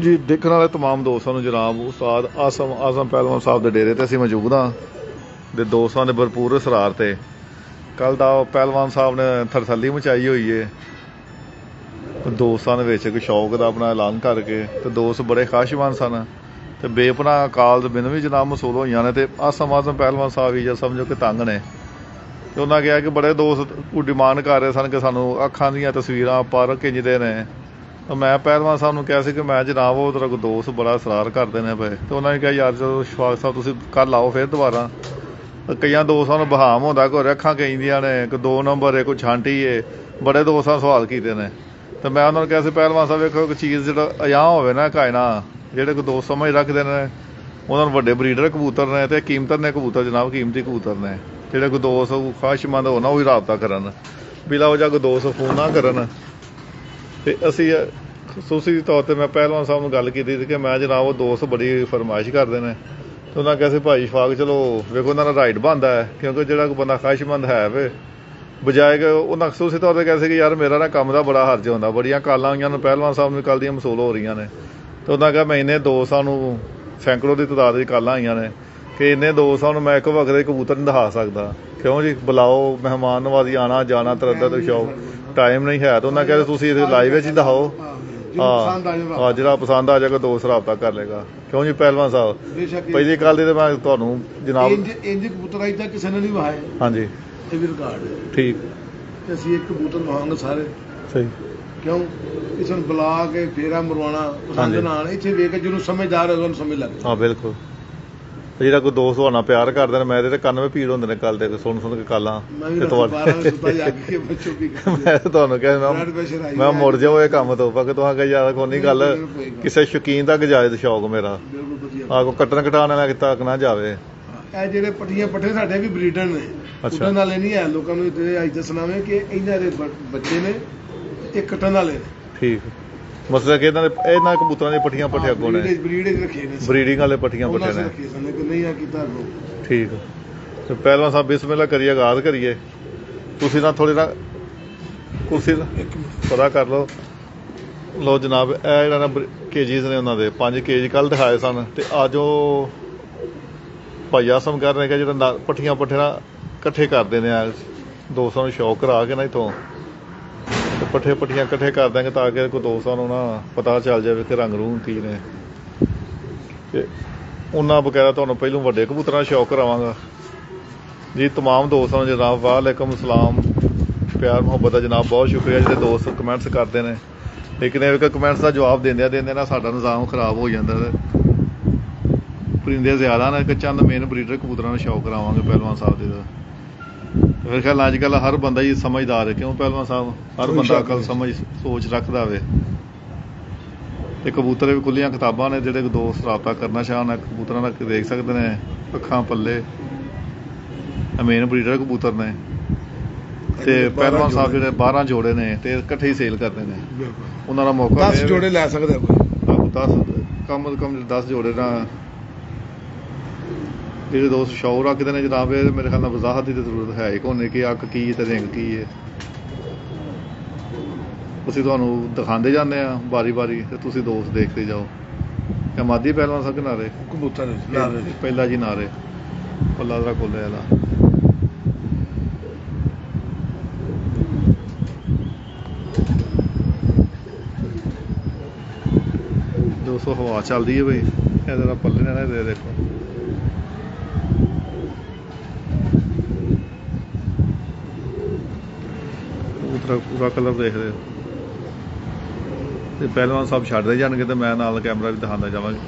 ਜੀ ਦੇਖਣ ਵਾਲੇ तमाम ਦੋਸਤਾਂ ਨੂੰ ਜਨਾਬ ਉਸਤਾਦ ਆਜ਼ਮ ਪਹਿਲਵਾਨ ਸਾਹਿਬ ਦੇ ਡੇਰੇ ਤੇ ਅਸੀਂ ਮੌਜੂਦ ਹਾਂ ਦੇ ਦੋਸਤਾਂ ਦੇ ਭਰਪੂਰ ਅਸਰਾਰ ਤੇ ਕੱਲ ਦਾ ਪਹਿਲਵਾਨ ਸਾਹਿਬ ਨੇ ਥਰਥੱਲੀ ਮਚਾਈ ਹੋਈ ਹੈ ਦੋਸਤਾਂ ਦੇ ਵਿੱਚ ਇੱਕ ਸ਼ੌਕ ਦਾ ਆਪਣਾ ਐਲਾਨ ਕਰਕੇ ਤੇ ਦੋਸਤ ਬੜੇ ਖਾਸ਼ਵਾਨ ਸਨ ਤੇ ਬੇਪਨਾਹ ਕਾਲ ਦੇ ਬਿਨ ਵੀ ਜਨਾਬ ਮਸੂਲ ਹੋਈਆਂ ਨੇ ਤੇ ਆਜ਼ਮ ਪਹਿਲਵਾਨ ਸਾਹਿਬ ਹੀ ਜਾਂ ਸਮਝੋ ਕਿ ਤੰਗ ਨੇ ਤੇ ਉਹਨਾਂ ਕਿਹਾ ਕਿ ਬੜੇ ਦੋਸਤ ਡਿਮਾਂਡ ਕਰ ਰਹੇ ਸਨ ਕਿ ਸਾਨੂੰ ਅੱਖਾਂ ਦੀਆਂ ਤਸਵੀਰਾਂ ਪਰ ਖਿੱਚਦੇ ਨੇ ਮੈਂ ਪਹਿਲਵਾਨ ਸਾਹਿਬ ਨੂੰ ਕਿਹਾ ਸੀ ਕਿ ਮੈਂ ਜਨਾਬ ਉਹ ਤੇਰਾ ਕੋਈ ਦੋਸਤ ਬੜਾ ਇਸਰਾਰ ਕਰਦੇ ਨੇ ਪਏ ਤੇ ਉਹਨਾਂ ਨੇ ਕਿਹਾ ਯਾਰ ਜਦੋਂ ਸ਼ਫਾਕ ਸਾਹਿਬ ਤੁਸੀਂ ਕੱਲ੍ਹ ਆਓ ਫਿਰ ਦੁਬਾਰਾ ਕਈਆਂ ਦੋਸਤਾਂ ਨੂੰ ਬਹਾਮ ਹੁੰਦਾ ਕੋਈ ਅੱਖਾਂ ਕਹਿੰਦੀਆਂ ਨੇ ਕੋਈ 2 ਨੰਬਰ ਹੈ ਕੋਈ ਛਾਂਟੀ ਹੈ ਬੜੇ ਦੋਸਤਾਂ ਸਵਾਲ ਕੀਤੇ ਨੇ ਤੇ ਮੈਂ ਉਹਨਾਂ ਨੂੰ ਕਿਹਾ ਸੀ ਪਹਿਲਵਾਨ ਸਾਹਿਬ ਵੇਖੋ ਇੱਕ ਚੀਜ਼ ਜਿਹੜਾ ਅਜਾਂ ਹੋਵੇ ਨਾ ਕਾਇਨਾ ਜਿਹੜੇ ਕੋਈ ਦੋਸਤ ਸਮਝ ਰੱਖਦੇ ਨੇ ਉਹਨਾਂ ਨੂੰ ਵੱਡੇ ਬਰੀਡਰ ਕਬੂਤਰ ਨੇ ਤੇ ਕੀਮਤਰ ਨੇ ਕਬੂਤਰ ਜਨਾਬ ਕੀਮਤੀ ਕਬੂਤਰ ਨੇ ਜਿਹੜੇ ਕੋਈ ਦੋਸਤ ਖਾਸ਼ਮੰਦ ਹੋਣਾ ਉਹ ਹੀ ਰਾਬਤਾ ਕਰਨ ਬਿਲਾ ਵਜ੍ਹਾ ਕੋਈ ਦੋਸਤ ਫੋਨ ਨਾ ਕਰਨ ਤੇ ਅਸੀਂ ਖਸੂਸੀ ਤੌਰ ਤੇ ਮੈਂ ਪਹਿਲਵਾਨ ਸਾਹਿਬ ਨੂੰ ਗੱਲ ਕੀਤੀ ਸੀ ਕਿ ਮੈਂ ਜਨਾਬ ਉਹ ਦੋਸਤ ਬੜੀ ਫਰਮਾਇਸ਼ ਕਰਦੇ ਨੇ ਤੇ ਉਹਨਾਂ ਕਿਹਾ ਸੀ ਭਾਈ ਸ਼ਫਾਕ ਚਲੋ ਵੇਖੋ ਉਹਨਾਂ ਦਾ ਰਾਈਟ ਬਣਦਾ ਹੈ ਕਿਉਂਕਿ ਜਿਹੜਾ ਕੋਈ ਬੰਦਾ ਖਾਸ਼ਮੰਦ ਹੈ ਵੇ ਬਜਾਏ ਕਿ ਉਹਨਾਂ ਖਸੂਸੀ ਤੌਰ ਤੇ ਕਹਿੰਦੇ ਕਿ ਯਾਰ ਮੇਰਾ ਨਾ ਕੰਮ ਦਾ ਬੜਾ ਹਰਜ ਹੁੰਦਾ ਬੜੀਆਂ ਕਾਲਾਂ ਹੋਈਆਂ ਨੇ ਪਹਿਲਵਾਨ ਸਾਹਿਬ ਨੂੰ ਕੱਲ੍ਹ ਦੀਆਂ ਮਸੂਲ ਹੋ ਰਹੀਆਂ ਨੇ ਤੇ ਉਹਨਾਂ ਕਿਹਾ ਮੈਂ ਇੰਨੇ ਦੋਸਤਾਂ ਨੂੰ ਸੈਂਕੜੋ ਦੀ ਤਾਦਾਦ ਵਿੱਚ ਕਾਲਾਂ ਆਈਆਂ ਨੇ ਕਿ ਇੰਨੇ ਦੋਸਤਾਂ ਨੂੰ ਮੈਂ ਇੱਕ ਵਕਤ ਦੇ ਕਬੂਤਰ ਨਹੀਂ ਦਿਖਾ ਸਕਦਾ ਕਿਉਂ ਜੀ ਬੁਲਾਓ ਮਹਿਮਾਨ ਨਵਾਜ਼ੀ ਆਉਣਾ ਜਾਣਾ ਤਰੱਦਦ ਸ਼ੌਕ ਟਾਈਮ ਨਹੀਂ ਹੈ ਤਾਂ ਉਹਨਾਂ ਕਹਿੰਦੇ ਤੁਸੀਂ ਇਹਦੇ ਲਾਈਵ ਵਿੱਚ ਹੀ ਦਿਖਾਓ ਹਾਂ ਜਿਹੜਾ ਪਸੰਦ ਆ ਜਾਏਗਾ ਦੋਸਤ ਰਾਬਤਾ ਕਰ ਲੇਗਾ ਕਿਉਂ ਜੀ ਪਹਿਲਵਾਨ ਸਾਹਿਬ ਪਹਿਲੀ ਗੱਲ ਦੀ ਤਾਂ ਮੈਂ ਤੁਹਾਨੂੰ ਜਨਾਬ ਇੰਜ ਕਬੂਤਰ ਅੱਜ ਤੱਕ ਕਿਸੇ ਨੇ ਨਹੀਂ ਵਹਾਏ ਹਾਂਜੀ ਇਹ ਵੀ ਰਿਕਾਰਡ ਹੈ ਠੀਕ ਤੇ ਅਸੀਂ ਇੱਕ ਕਬੂਤਰ ਵਹਾਂਗੇ ਸਾਰੇ ਸਹੀ ਕਿਉਂ ਇਸ ਨੂੰ ਬੁਲਾ ਕੇ ਫੇਰਾ ਮਰਵਾਉਣਾ ਪਸੰਦ ਨਾ ਆਉਣਾ ਇੱਥੇ ਵੇਖ ਕੇ ਜਿਹਨੂੰ ਸਮਝਦਾਰ ਹੈ ਉਹਨੂੰ ਸਮਝ ਲੱਗ ਹਾਂ ਬਿਲਕੁਲ ਜਿਹੜਾ ਕੋਈ ਦੋਸਤ ਹੋਣਾ ਪਿਆਰ ਕਰਦੇ ਨੇ ਮੇਰੇ ਤੇ ਕੰਨ ਵਿੱਚ ਭੀੜ ਹੁੰਦੇ ਨੇ ਕੱਲ ਦੇ ਸੁਣ ਕੇ ਕਾਲਾਂ ਮੈਂ ਤੁਹਾਨੂੰ ਕਿਹਾ ਮੈਂ ਮੁੜ ਜਾਓ ਇਹ ਕੰਮ ਤੋਂ ਬਾਕੀ ਤੁਹਾਂ ਕਹੀ ਯਾਰ ਕੋਈ ਨਹੀਂ ਗੱਲ ਕਿਸੇ ਸ਼ੌਕੀਨ ਦਾ ਗੁਜਾਇਜ਼ ਸ਼ੌਕ ਮੇਰਾ ਆ ਕੋ ਕੱਟਣ ਕਟਾਣ ਵਾਲਾ ਤੱਕ ਨਾ ਜਾਵੇ ਇਹ ਜਿਹੜੇ ਪੱਠੀਆਂ ਪੱਠੇ ਸਾਡੇ ਵੀ ਬਰੀਡਰ ਨੇ ਕੱਟਣ ਵਾਲੇ ਨਹੀਂ ਹੈ ਲੋਕਾਂ ਨੂੰ ਅੱਜ ਦੱਸਣਾ ਵੇ ਕਿ ਇਹਨਾਂ ਦੇ ਬੱਚੇ ਨੇ ਇਹ ਕੱਟਣ ਵਾਲੇ ਨੇ ਠੀਕ ਮਸਲਾ ਕਿ ਇਹਨਾਂ ਕਬੂਤਰਾਂ ਦੀਆਂ ਪੱਠੀਆਂ ਪੱਠੇ ਅੱਗੋਂ ਨੇ ਬਰੀਡਿੰਗ ਵਾਲੇ ਪੱਠੀਆਂ ਪੱਠੇ ਨੇ ਠੀਕ ਤੇ ਪਹਿਲਾਂ ਸਾਹਿਬ ਬਿਸਮਿਲ੍ਲਾ ਕਰੀਏ ਆਗਾਜ਼ ਕਰੀਏ ਤੁਸੀਂ ਨਾ ਥੋੜੀ ਨਾ ਕੁਰਸੀ ਪਤਾ ਕਰ ਲਓ ਜਨਾਬ ਇਹ ਜਿਹੜਾ ਨਾ ਕੇਜੀਜ਼ ਨੇ ਉਹਨਾਂ ਦੇ 5 ਕੇਜੀ ਕੱਲ੍ਹ ਦਿਖਾਏ ਸਨ ਤੇ ਅੱਜ ਉਹ ਭਾਈ ਆਸਮ ਕਰ ਰਹੇ ਕਿ ਜਿਹੜਾ ਪੱਠੀਆਂ ਪੱਠੇ ਨਾਲ ਇਕੱਠੇ ਕਰਦੇ ਨੇ ਦੋਸਤਾਂ ਨੂੰ ਸ਼ੌਕ ਕਰਾ ਕੇ ਨਾ ਇੱਥੋਂ ਤੇ ਪੱਠੇ ਪੱਠੀਆਂ ਇਕੱਠੇ ਕਰ ਦਾਂਗੇ ਤਾਂ ਕਿ ਕੋਈ ਦੋਸਤਾਂ ਨੂੰ ਨਾ ਪਤਾ ਚੱਲ ਜਾਵੇ ਕਿ ਰੰਗ ਰੂਹ ਕੀ ਨੇ ਤੇ ਉਹਨਾਂ ਬਕਾਇਦਾ ਤੁਹਾਨੂੰ ਪਹਿਲੋਂ ਵੱਡੇ ਕਬੂਤਰਾਂ ਦਾ ਸ਼ੌਕ ਕਰਾਵਾਂਗਾ ਜੀ तमाम ਦੋਸਤਾਂ ਨੂੰ ਜਨਾਬ ਵਾਲੇਕੁਮ ਸਲਾਮ ਪਿਆਰ ਮੁਹੱਬਤ ਦਾ ਜਨਾਬ ਬਹੁਤ ਸ਼ੁਕਰੀਆ ਜਿਹੜੇ ਦੋਸਤ ਕਮੈਂਟਸ ਕਰਦੇ ਨੇ ਲੇਕਿਨ ਇੱਕ ਕਮੈਂਟਸ ਦਾ ਜਵਾਬ ਦਿੰਦੇ ਨਾ ਸਾਡਾ ਨਿਜ਼ਾਮ ਖਰਾਬ ਹੋ ਜਾਂਦਾ ਪਰਿੰਦੇ ਜ਼ਿਆਦਾ ਨੇ ਇੱਕ ਚੰਦ ਮੇਨ ਬਰੀਡਰ ਕਬੂਤਰਾਂ ਦਾ ਸ਼ੌਕ ਕਰਾਵਾਂਗੇ ਪਹਿਲਵਾਨ ਸਾਹਿਬ ਦੇ ਦਾ ਮੇਰੇ ਖਿਆਲ ਅੱਜ ਕੱਲ੍ਹ ਹਰ ਬੰਦਾ ਹੀ ਸਮਝਦਾਰ ਹੈ ਕਿਉਂ ਪਹਿਲਵਾਨ ਸਾਹਿਬ ਹਰ ਬੰਦਾ ਅਕਲ ਸਮਝ ਸੋਚ ਰੱਖਦਾ ਹੋਵੇ ਤੇ ਕਬੂਤਰ ਵੀ ਖੁੱਲੀਆਂ ਕਿਤਾਬਾਂ ਨੇ ਜਿਹੜੇ ਦੋਸਤ ਰਾਬਤਾ ਕਰਨਾ ਚਾਹਣ ਕਬੂਤਰਾਂ ਦਾ ਦੇਖ ਸਕਦੇ ਨੇ ਅੱਖਾਂ ਪੱਲੇ ਮੇਨ ਬਰੀਡਰ ਕਬੂਤਰ ਨੇ ਤੇ ਪਹਿਲਵਾਨ ਸਾਹਿਬ ਜਿਹੜੇ 12 ਜੋੜੇ ਨੇ ਤੇ ਇਕੱਠੇ ਹੀ ਸੇਲ ਕਰਦੇ ਨੇ ਉਹਨਾਂ ਦਾ ਮੌਕਾ 10 ਜੋੜੇ ਲੈ ਸਕਦੇ ਕੋਈ 10 ਕਮ ਤੋਂ ਕਮ 10 ਜੋੜੇ ਨਾਲ ਜਿਹੜੇ ਦੋਸਤ ਸ਼ੌਕ ਰੱਖਦੇ ਨੇ ਜਨਾਬ ਇਹ ਮੇਰੇ ਖਿਆਲ ਨਾਲ ਵਜ਼ਾਹਤ ਦੀ ਤਾਂ ਜ਼ਰੂਰਤ ਹੈ ਹੀ ਕੋਨੇ ਕਿ ਅੱਖ ਕੀ ਤੇ ਰਿੰਗ ਕੀ ਹੈ ਅਸੀਂ ਤੁਹਾਨੂੰ ਦਿਖਾਉਂਦੇ ਜਾਂਦੇ ਹਾਂ ਵਾਰੀ ਵਾਰੀ ਤੇ ਤੁਸੀਂ ਦੋਸਤ ਦੇਖਦੇ ਜਾਓ ਜਾਂ ਮਾਦੀ ਪਹਿਲਵਾਨ ਸਾਹਿਬ ਨਾਰੇ ਕਬੂਤਰ ਪਹਿਲਾ ਜੀ ਨਾਰੇ ਪੱਲਾ ਦਾ ਕੋਲੇ ਵਾਲਾ ਦੋਸਤੋ ਹਵਾ ਚੱਲਦੀ ਹੈ ਬਈ ਇਹਦੇ ਨਾਲ ਪੱਲੇ ਨੇ ਨਾ ਦੇਖੋ ਪੂਰਾ ਕਲਰ ਦੇਖ ਰਹੇ ਹੋ ਤੇ ਪਹਿਲਵਾਨ ਸਾਹਿਬ ਛੱਡਦੇ ਜਾਣਗੇ ਤੇ ਮੈਂ ਨਾਲ ਕੈਮਰਾ ਵੀ ਦਿਖਾਉਂਦਾ ਜਾਵਾਂਗੇ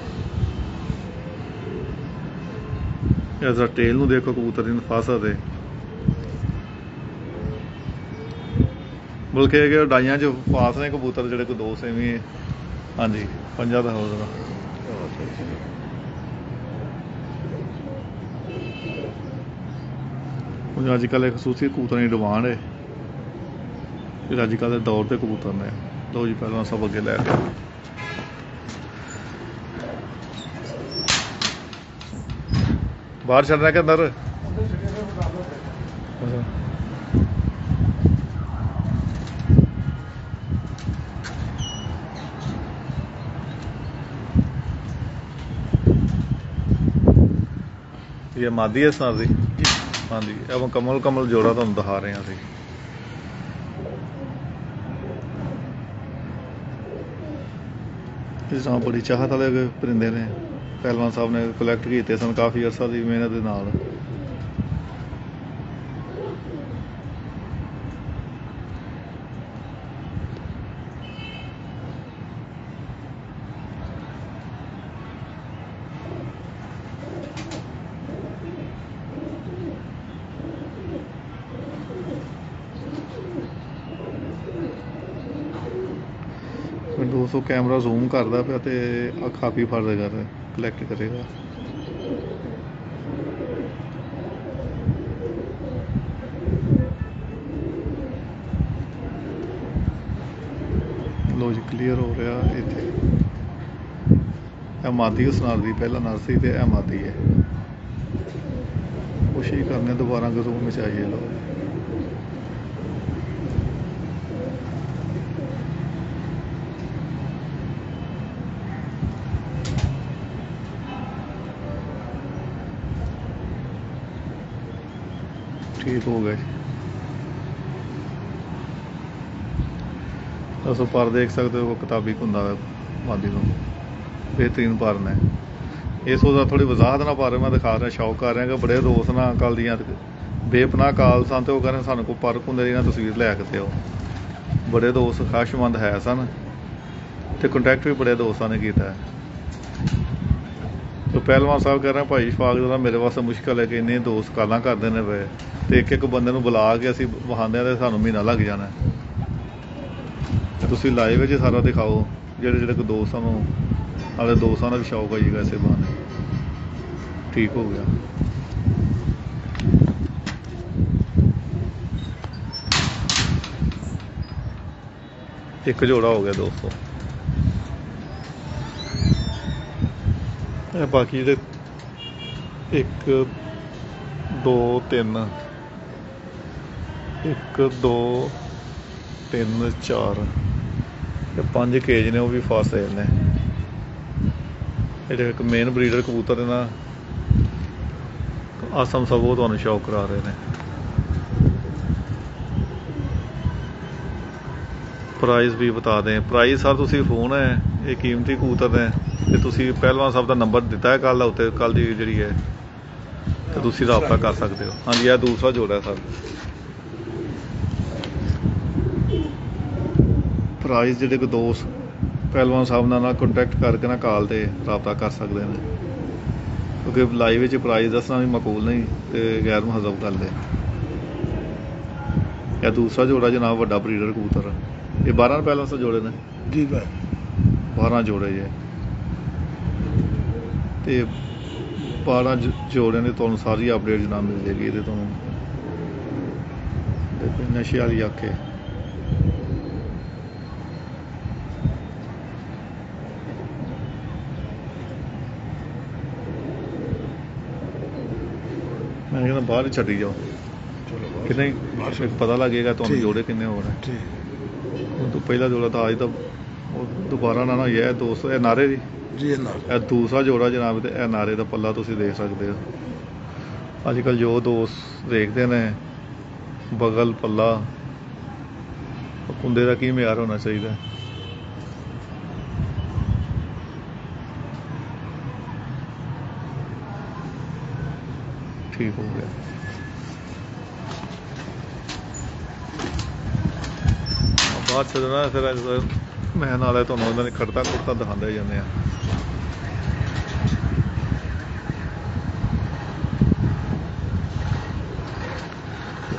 ਇਸ ਦਾ ਟੇਲ ਨੂੰ ਦੇਖੋ ਕਬੂਤਰ ਦੀ ਨਫਾਸਤ ਤੇ ਬਲਕਿ ਕਿ ਡਾਈਆਂ 'ਚ ਪਾਸ ਨੇ ਕਬੂਤਰ ਜਿਹੜੇ ਕੋਈ 2 ਸੇਵੀਂ ਹਾਂਜੀ 5 ਦਾ ਹੋ ਜਾਣਾ ਹੁਣ ਅੱਜ ਕੱਲ੍ਹ ਇੱਕ ਖਸੂਸੀ ਕਬੂਤਰਾਂ ਦੀ ਡਿਮਾਂਡ ਹੈ ਫਿਰ ਅੱਜ ਕੱਲ੍ਹ ਦੇ ਦੌਰ ਤੇ ਕਬੂਤਰ ਨੇ ਲਓ ਜੀ ਪਹਿਲਾਂ ਸਭ ਅੱਗੇ ਲੈ ਕੇ ਬਾਹਰ ਛੱਡਣਾ ਕਿ ਅੰਦਰ ਇਹ ਮਾਦੀ ਹੈ ਸਨਾਰ ਦੀ। ਹਾਂਜੀ, ਇਹ ਮੁਕੰਮਲ ਕਮਲ ਜੋੜਾ ਤੁਹਾਨੂੰ ਦਿਖਾ ਰਹੇ ਹਾਂ ਅਸੀਂ। ਇਸ ਤਰ੍ਹਾਂ ਬੜੀ ਚਾਹਤ ਵਾਲੇ ਪਰਿੰਦੇ ਨੇ, ਪਹਿਲਵਾਨ ਸਾਹਿਬ ਨੇ ਕਲੈਕਟ ਕੀਤੇ ਸਨ ਕਾਫੀ ਅਰਸਾ ਦੀ ਮਿਹਨਤ ਦੇ ਨਾਲ। ਦੋਸਤੋ ਕੈਮਰਾ ਜ਼ੂਮ ਕਰਦਾ ਪਿਆ ਤੇ ਅੱਖ ਆਪ ਹੀ ਫੜੇਗਾ ਤੇ ਕਲੈਕਟ ਕਰੇਗਾ। ਲੋ ਜੀ ਕਲੀਅਰ ਹੋ ਰਿਹਾ। ਇੱਥੇ ਇਹ ਮਾਦੀ ਸਨਾਰ ਦੀ ਪਹਿਲਾ ਨਰ ਸੀ ਤੇ ਇਹ ਮਾਦੀ ਹੈ। ਕੋਸ਼ਿਸ਼ ਕਰਨੇ ਦੁਬਾਰਾ ਜ਼ੂਮ ਵਿੱਚ ਆਈਏ। ਲੋ ठीक हो गए। दोस्तों पर देख सकते हो किताबी कुंदा मादी को बेहतरीन पर ने। इस थोड़ी वजाहत ना पा रहे, मैं दिखा रहा शौक कर रहा कि बड़े दोस्त ना कल दियाँ बेपनाह काल सन तो करें सानू को पर कुंदे दी तस्वीर लै के दो। बड़े दोस्त खाशमंद है सन तो कंटैक्ट भी बड़े दोस्तों ने किया। तो पहलवान साहब कह रहे हैं भाई शफाक दा मेरे वास्ते मुश्किल है कि इन्ने दोस्त कालां करते हैं पे तो एक बंदे नूं बुला के असीं वहांदे तो सानू महीना लग जाना। तुसीं लाइव च सारा दिखाओ जेह्ड़े जेह्ड़े कोई दोस्त सानू नाले दोस्तां दा भी शौक हो जाएगा। इसे बहाने ठीक हो गया। एक जोड़ा हो गया दोस्तों। बाकी जे 1 2 3 1 2 3 4 5 केज ने, वो भी फॉर सेल ने। ਜਿਹੜੇ ਇੱਕ ਮੇਨ ਬਰੀਡਰ ਕਬੂਤਰ ਇਹਨਾਂ ਆਸਮ ਸਭ ਉਹ ਤੁਹਾਨੂੰ ਸ਼ੌਕ ਕਰਾ ਰਹੇ ਨੇ। प्राइस भी बता दें। प्राइस सर तुसी फोन है ये कीमती कबूतर ने ते तुसी पहलवान साहब का नंबर दिता है कल उत्ते कल दी जिहड़ी है तो तुसी राबता कर सकते हो। हाँ जी, यह दूसरा जोड़ा है सर। प्राइस जिहड़े कोई दोस्त पहलवान साहब नाल कंटैक्ट करके ना कॉल ते राबता कर सकते हैं, क्योंकि लाइव विच प्राइस दसना भी मकबूल नहीं तो गैर महजब गल है। यह दूसरा जोड़ा जनाब वड्डा ब्रीडर कबूतर। ये 12 पहलवान से जोड़े ने जी, 12 जोड़े जे ते 12 जोड़े ने तुहानूं सारी अपडेट जनाब मिल जाएगी। ये तुहानूं देखो नशे वाली अख है। मैं कहना बाहर ही छड्डी जाओ कि नहीं, पता लगेगा तुहानूं जोड़े किन्ने हो रहे हैं। तो पहला जोड़ा था आज तो दोबारा ना यह दोस्त यह नारे जी जी यह दूसरा जोड़ा जनाब। तो यह नारे का पल्ला तुम देख सकते हो। अजकल जो दोस्त देखते हैं बगल पल्ला कुंदे का की म्यार होना चाहिए। ठीक हो गया। बात चलना फिर मैं नाले तुहानूं इन्हां ने खड़ता खुड़ता दिखांदे जांदे आ।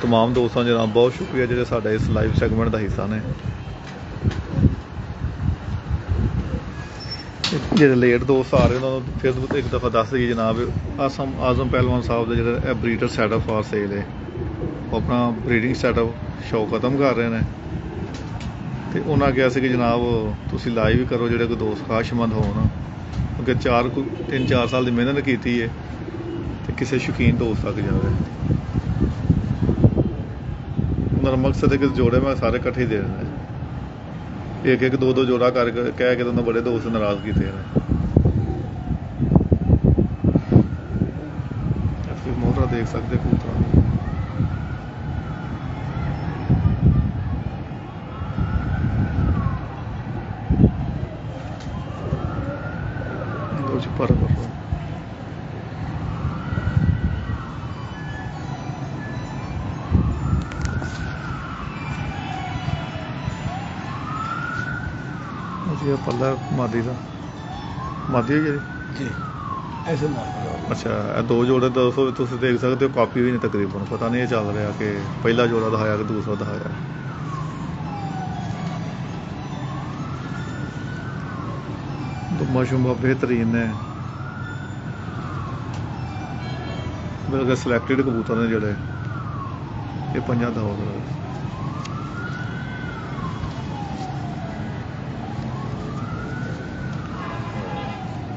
तमाम दोस्तों जनाब बहुत शुक्रिया जिहड़े साडे इस लाइव सैगमेंट का हिस्सा ने। जिहड़े लेट दोस्त आ रहे उन्होंने फिर एक दफ़ा दस दी जनाब आजम पहलवान साहब का जिहड़ा ब्रीडर सैटअप फॉर सेल है वो अपना ब्रीडिंग सैटअप शो खत्म कर रहे हैं। तो उन्होंने कहा कि जनाब तुसी लाइव करो जोड़े कोई दोस्त खाशमंद हो, क्योंकि 3-4 साल की मेहनत की है तो किसी शौकीन दोस्त तक जाए। मेरा मकसद है कि जोड़े मैं सारे कट्ठे दे देने, एक एक दो जोड़ा कर कह के तो बड़े दोस्त नाराज किए हैं। ਦੇਖ ਸਕਦੇ ਕਬੂਤਰਾਂ ਨੂੰ। ਕੁਝ ਪਰ ਕਰੋ ਜੀ ਪੱਲਾ ਮਾਦੀ ਦਾ ਮਾਦੀ ਹੈ ਜੀ ਐਸੇ ਮਾਰ ਅੱਛਾ ਇਹ ਦੋ ਜੋੜੇ ਦੋਸਤੋ ਤੁਸੀਂ ਦੇਖ ਸਕਦੇ ਹੋ ਕਾਪੀ ਵੀ ਨਹੀਂ ਤਕਰੀਬਨ ਪਤਾ ਨਹੀਂ ਇਹ ਚੱਲ ਰਿਹਾ ਕਿ ਪਹਿਲਾ ਜੋੜਾ ਦਿਖਾਇਆ ਕਿ ਦੂਸਰਾ ਦਿਖਾਇਆ। ਦੁਮਾ ਸ਼ੁਮਾ ਬਿਹਤਰੀਨ ਨੇ ਬਿਲਕੁਲ ਸਿਲੈਕਟਡ ਕਬੂਤਰ ਨੇ ਜਿਹੜੇ ਇਹ ਪੰਜਾਂ ਦਾ ਹੋ ਗਿਆ।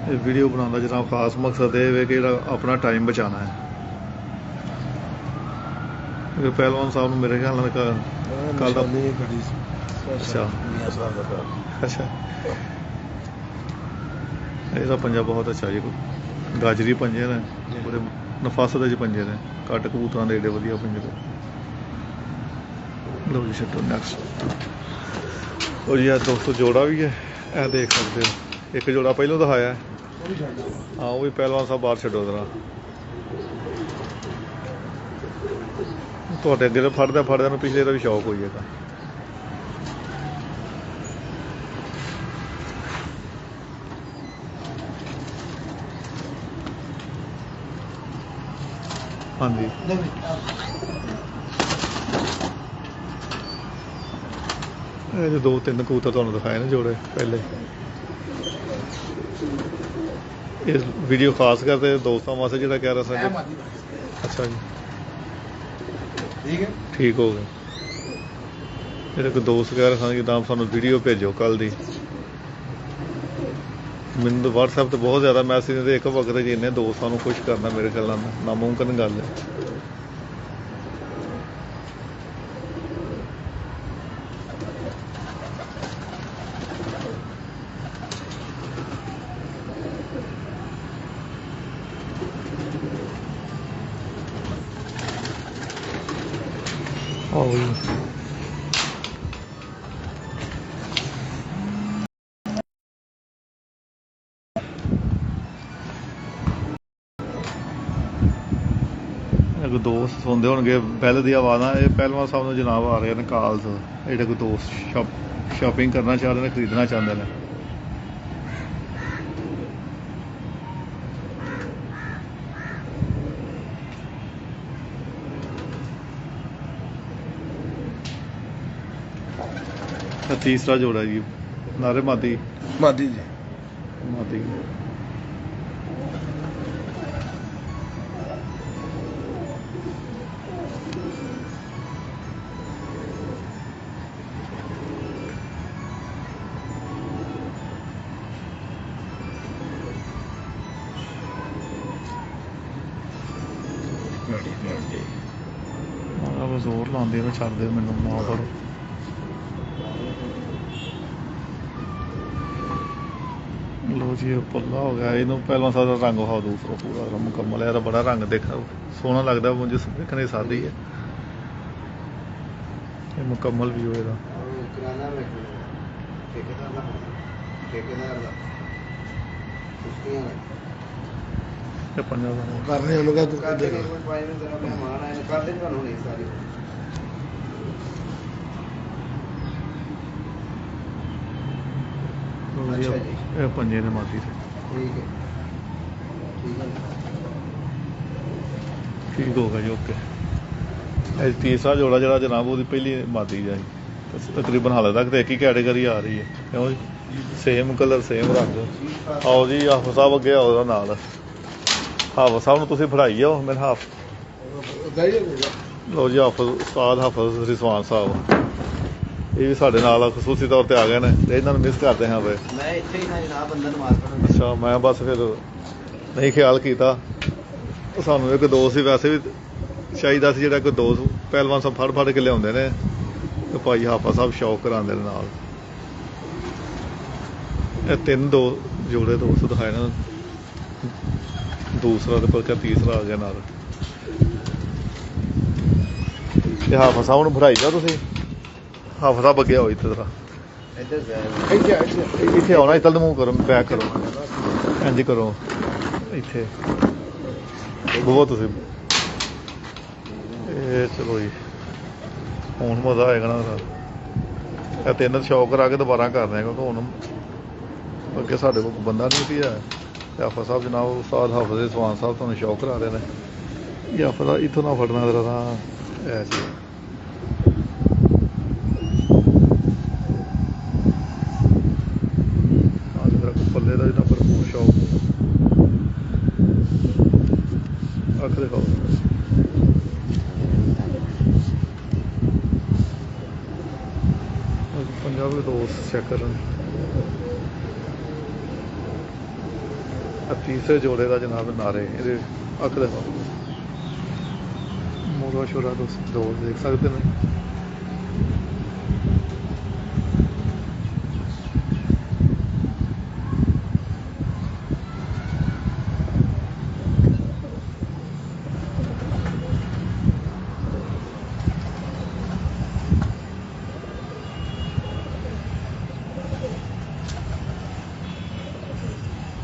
ਇਹ ਵੀਡੀਓ ਬਣਾਉਣ ਦਾ ਜਨਾਬ ਖਾਸ ਮਕਸਦ ਇਹ ਹੈ ਕਿ ਜਿਹੜਾ ਆਪਣਾ ਟਾਈਮ ਬਚਾਉਣਾ ਹੈ। ਇਹ ਪਹਿਲਵਾਨ ਸਾਹਿਬ ਨੂੰ ਮੇਰੇ ਖਿਆਲ ਨਾਲ ਕੱਲ ਦਾ ਅੱਛਾ ਅੱਛਾ ਇਹਦਾ ਪੰਜਾ ਬਹੁਤ ਅੱਛਾ ਜੀ ਗਾਜਰੀ ਪੰਜੇ ਨੇ ਬੜੇ ਨਫਾਸਤ ਦੇ ਪੰਜੇ ਨੇ ਘੱਟ ਕਬੂਤਰਾਂ ਦੇ ਏਡੇ ਵਧੀਆ ਪੰਜੇ ਨੇ। ਲਓ ਜੀ ਛੱਡੋ ਨੈਕਸਟ। ਉਹ ਜੀ ਦੋਸਤੋ ਜੋੜਾ ਵੀ ਹੈ ਇਹ ਦੇਖ ਸਕਦੇ ਹੋ ਇੱਕ ਜੋੜਾ ਪਹਿਲੋਂ ਦਿਖਾਇਆ ਹਾਂ ਉਹ ਵੀ ਪਹਿਲਵਾਨ ਸਾਹਿਬ ਬਾਹਰ ਛੱਡੋ ਜ਼ਰਾ ਤੁਹਾਡੇ ਅੱਗੇ ਤਾਂ ਫੜਦਿਆਂ ਨੂੰ ਪਿਛਲੇ ਦਾ ਵੀ ਸ਼ੌਕ ਹੋਈ ਹੈਗਾ। ਹਾਂਜੀ ਇਹ ਦੋ ਤਿੰਨ ਕਬੂਤਰ ਤੁਹਾਨੂੰ ਦਿਖਾਏ ਨੇ ਜੋੜੇ ਪਹਿਲੇ। ਇਹ ਵੀਡੀਓ ਖਾਸ ਕਰਕੇ ਦੋਸਤਾਂ ਵਾਸਤੇ ਜਿਹੜਾ ਕਹਿ ਰਿਹਾ ਸੀ। ਅੱਛਾ ਜੀ ਠੀਕ ਹੋ ਗਿਆ। ਜਿਹੜੇ ਕੋਈ ਦੋਸਤ ਕਹਿ ਰਹੇ ਸਨ ਕਿ ਤਾਂ ਸਾਨੂੰ ਵੀਡੀਓ ਭੇਜੋ ਕੱਲ ਦੀ। ਮੈਨੂੰ ਤਾਂ WhatsApp ਤੇ ਬਹੁਤ ਜ਼ਿਆਦਾ ਮੈਸੇਜ ਨੇ ਇੱਕ ਵਕਤ ਜੀ ਇੰਨੇ ਦੋਸਤਾਂ ਨੂੰ ਖੁਸ਼ ਕਰਨਾ ਮੇਰੇ ਖਿਆਲ ਨਾਲ ਨਾਮੁਮਕਿਨ ਗੱਲ ਹੈ। ਆਓ ਜੀ ਕੋਈ ਦੋਸਤ ਸੁਣਦੇ ਹੋਣਗੇ ਬੈਲ ਦੀ ਆਵਾਜ਼ਾਂ ਇਹ ਪਹਿਲਵਾਨ ਸਾਹਿਬ ਨੂੰ ਜਨਾਬ ਆ ਰਹੇ ਨੇ ਕਾਲਸ ਜਿਹੜੇ ਕੋਈ ਦੋਸਤ ਸ਼ਾਪਿੰਗ ਕਰਨਾ ਚਾਹੁੰਦੇ ਨੇ ਖਰੀਦਣਾ ਚਾਹੁੰਦੇ ਨੇ। तीसरा जोड़ा जी नारे मादी मादी जी मादी जोर लाते मैं छड़ दे मैनू ना करो। लो जी पल्ला हो गया इनू पहला सारा रंग हो दूसरा पूरा मुकम्मल है बड़ा रंग देखा सोहना लगता मुझे देखने सादी है ये मुकम्मल भी होएगा। ये पंजाब करने उनका तो देगा पंजे ने माती से ठीक होगा जी ओके। तीसरा जोड़ा जरा जनाब वो पहली माती जाए तकरीबन हाले तक तो एक ही कैटेगरी आ रही है क्यों जी सेम कलर सेम रंग। आओ जी हाफिज साहब अगे आओ नाल हाफिज साहब नूं तुसीं फड़ाई आओ मेरे लो जी हाफिज उस्ताद हाफिज रिजवान साहब ये भी साढ़े नाल खसूसी तौर पर आ गए हैं इन्होंने मिस करते हैं वे अच्छा मैं बस फिर नहीं ख्याल किया सानू एक दोस्त ही वैसे भी चाहिए सी जो दोस्त पहलवान सब फड़ के लिया ने तो भाई हाफा साहब शौक कराते नाल तीन दो जोड़े दोस्त दिखाए ना दूसरा तो बल्कि तीसरा आ गया नाल। ਤੇ ਹਾਫਾ ਸਾਹਿਬ ਨੂੰ ਫੜਾਈ ਜਾ ਤੁਸੀਂ। ਹਾਫਾ ਸਾਹਿਬ ਅੱਗੇ ਆਓ ਇੱਥੇ ਜ਼ਰਾ। ਇੱਥੇ ਆਉਣਾ, ਇੱਥੇ ਮੂੰਹ ਕਰੋ, ਬੈਕ ਕਰੋ, ਇੰਝ ਕਰੋ, ਇੱਥੇ ਬਹੁਤ ਤੁਸੀਂ। ਇਹ ਚਲੋ ਜੀ, ਹੁਣ ਮਜ਼ਾ ਆਏਗਾ ਨਾ। ਇਹ 3 ਸ਼ੌਕ ਕਰਾ ਕੇ ਦੁਬਾਰਾ ਕਰਦੇ ਹਾਂ, ਕਿਉਂਕਿ ਹੁਣ ਅੱਗੇ ਸਾਡੇ ਕੋਲ ਬੰਦਾ ਨਹੀਂ ਸੀ ਹੈ। ਹਾਫਾ ਸਾਹਿਬ ਜਨਾਬ ਉਸਤਾਦ ਹਾਫਿਜ਼ ਸਵਾਨ ਸਾਹਿਬ ਤੁਹਾਨੂੰ ਸ਼ੌਕ ਕਰਾ ਰਹੇ ਨੇ। ਹਾਫਾ ਸਾਹਿਬ ਇੱਥੋਂ ਨਾ ਫੜਨਾ ਜ਼ਰਾ ਤਾਂ ਐ ਸੀ। ਪੱਲੇ ਦਾ ਜਿੱਦਾਂ ਭਰਪੂਰ ਸ਼ੌਕ, ਅੱਖ ਦਿਖਾਓ। ਪੰਜਾਬੀ ਦੋਸਤ ਚੈੱਕ ਕਰਨ। ਤੀਸਰੇ ਜੋੜੇ ਦਾ ਜਨਾਬ ਨਾਰੇ, ਇਹਦੇ ਅੱਖ ਦਿਖਾਓ। ਮੋਰਾ ਸ਼ੋਰਾ ਦੋਸਤ ਦੇਖ ਸਕਦੇ ਨੇ।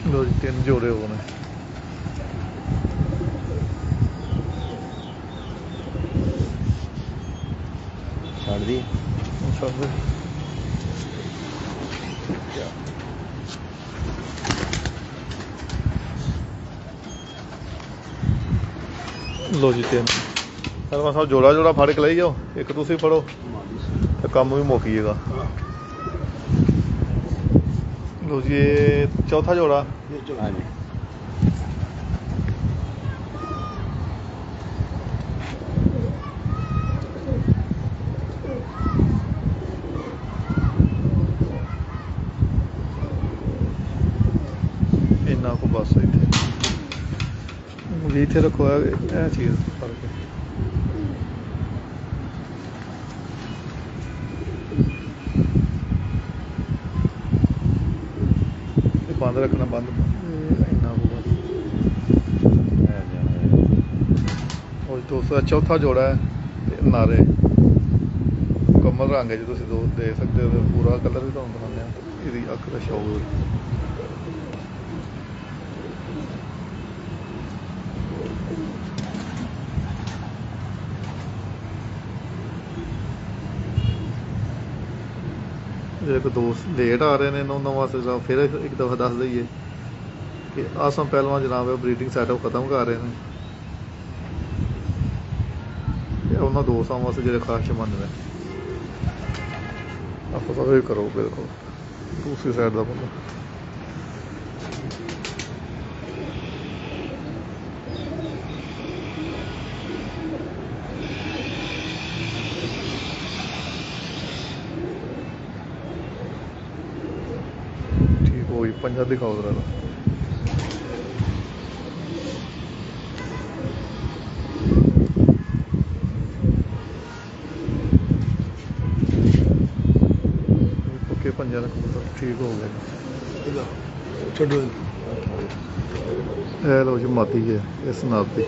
ਲੋ ਜੀ 3 ਜੋੜੇ ਹੋ ਗਏ। ਛੱਡ ਦੀ ਛੱਡ ਦੇ। ਲੋ ਜੀ 3 ਸਰਵਾ ਸਾਹਿਬ ਜੋੜਾ ਜੋੜਾ ਫੜ ਕੇ ਲਈ ਜਾਓ। ਇੱਕ ਤੁਸੀਂ ਫੜੋ ਤੇ ਕੰਮ ਵੀ ਮੁੱਕ ਜਾਏਗਾ। ਲੋ ਜੀ ਇਹ ਚੌਥਾ ਜੋੜਾ। ਹਾਂਜੀ ਇੰਨਾ ਕੁ ਬਸ। ਇੱਥੇ ਇੱਥੇ ਰੱਖੋ ਇਹ ਚੀਜ਼ ਫੜ ਕੇ। ਬੰਦ ਰੱਖਣਾ, ਬੰਦ। ਇੰਨਾ ਕੁ ਬਸ। ਉਹ ਦੋਸਤੋ ਚੌਥਾ ਜੋੜਾ ਹੈ ਤੇ ਨਾਰੇ ਮੁਕੰਮਲ ਰੰਗ ਹੈ ਜੀ। ਤੁਸੀਂ ਦੇਖ ਸਕਦੇ ਹੋ, ਪੂਰਾ ਕਲਰ ਵੀ ਤੁਹਾਨੂੰ ਦਿਖਾਉਂਦੇ ਹਾਂ। ਇਹਦੀ ਅੱਖ ਦਾ ਸ਼ੌਕ ਜੇ ਕੋਈ ਦੋਸਤ ਲੇਟ ਆ ਰਹੇ ਨੇ ਉਹਨਾਂ ਵਾਸਤੇ ਫਿਰ ਇੱਕ ਦਫਾ ਦੱਸ ਦਈਏ ਕਿ ਆਸਮ ਪਹਿਲਵਾਨ ਜਨਾਬ ਬਰੀਡਿੰਗ ਸੈਟਅਪ ਖਤਮ ਕਰ ਰਹੇ ਨੇ। ਉਹਨਾਂ ਦੋਸਤਾਂ ਵਾਸਤੇ ਜਿਹੜੇ ਖਾਸ ਚਮੰਦ ਨੇ। ਆਪਾਂ ਸਭ ਇਹ ਕਰੋ ਬਿਲਕੁਲ ਦੂਸਰੀ ਸਾਈਡ ਦਾ ਬੰਦਾ। ਠੀਕ ਹੋਈ ਪੰਜਾ ਦਿਖਾਓ ਜ਼ਰਾ। ਪੰਜਾ ਦਾ ਕਬੂਤਰ ਠੀਕ ਹੋ ਗਿਆ। ਛੱਡੋ ਇਹ ਲਓ ਜੀ ਮਾਦੀ ਹੈ ਇਸ ਨਾਪ ਦੀ।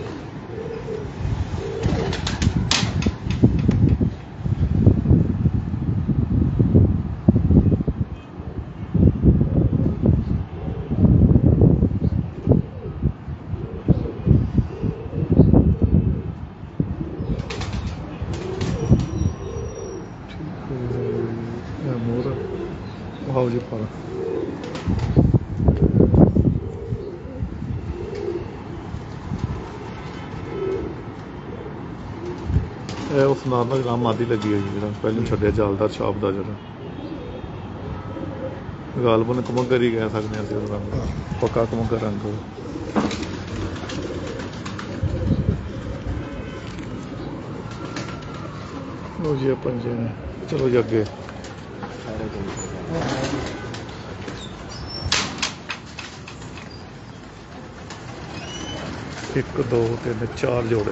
ਮੋਰ ਆਓ ਜੀ ਪਰ ਇਹ ਉਸ ਨਾਲ ਦਾ ਜਿਹੜਾ ਮਾਦੀ ਲੱਗੀ ਹੋਈ ਜਿਹੜਾ ਪਹਿਲਾਂ ਛੱਡਿਆ ਜਾਲਦਾਰ ਛਾਪ ਦਾ ਜਿਹੜਾ ਗਾਲਬਨ ਕਮੰਗਰ ਹੀ ਕਹਿ ਸਕਦੇ ਹਾਂ ਅਸੀਂ ਉਹਦਾ ਰੰਗ ਪੱਕਾ ਕਮੰਗਰ ਰੰਗ। ਲਓ ਜੀ ਪੰਜੇ ਨੇ। ਚਲੋ ਜੀ ਅੱਗੇ। ਇੱਕ ਦੋ ਤਿੰਨ ਚਾਰ ਜੋੜੇ।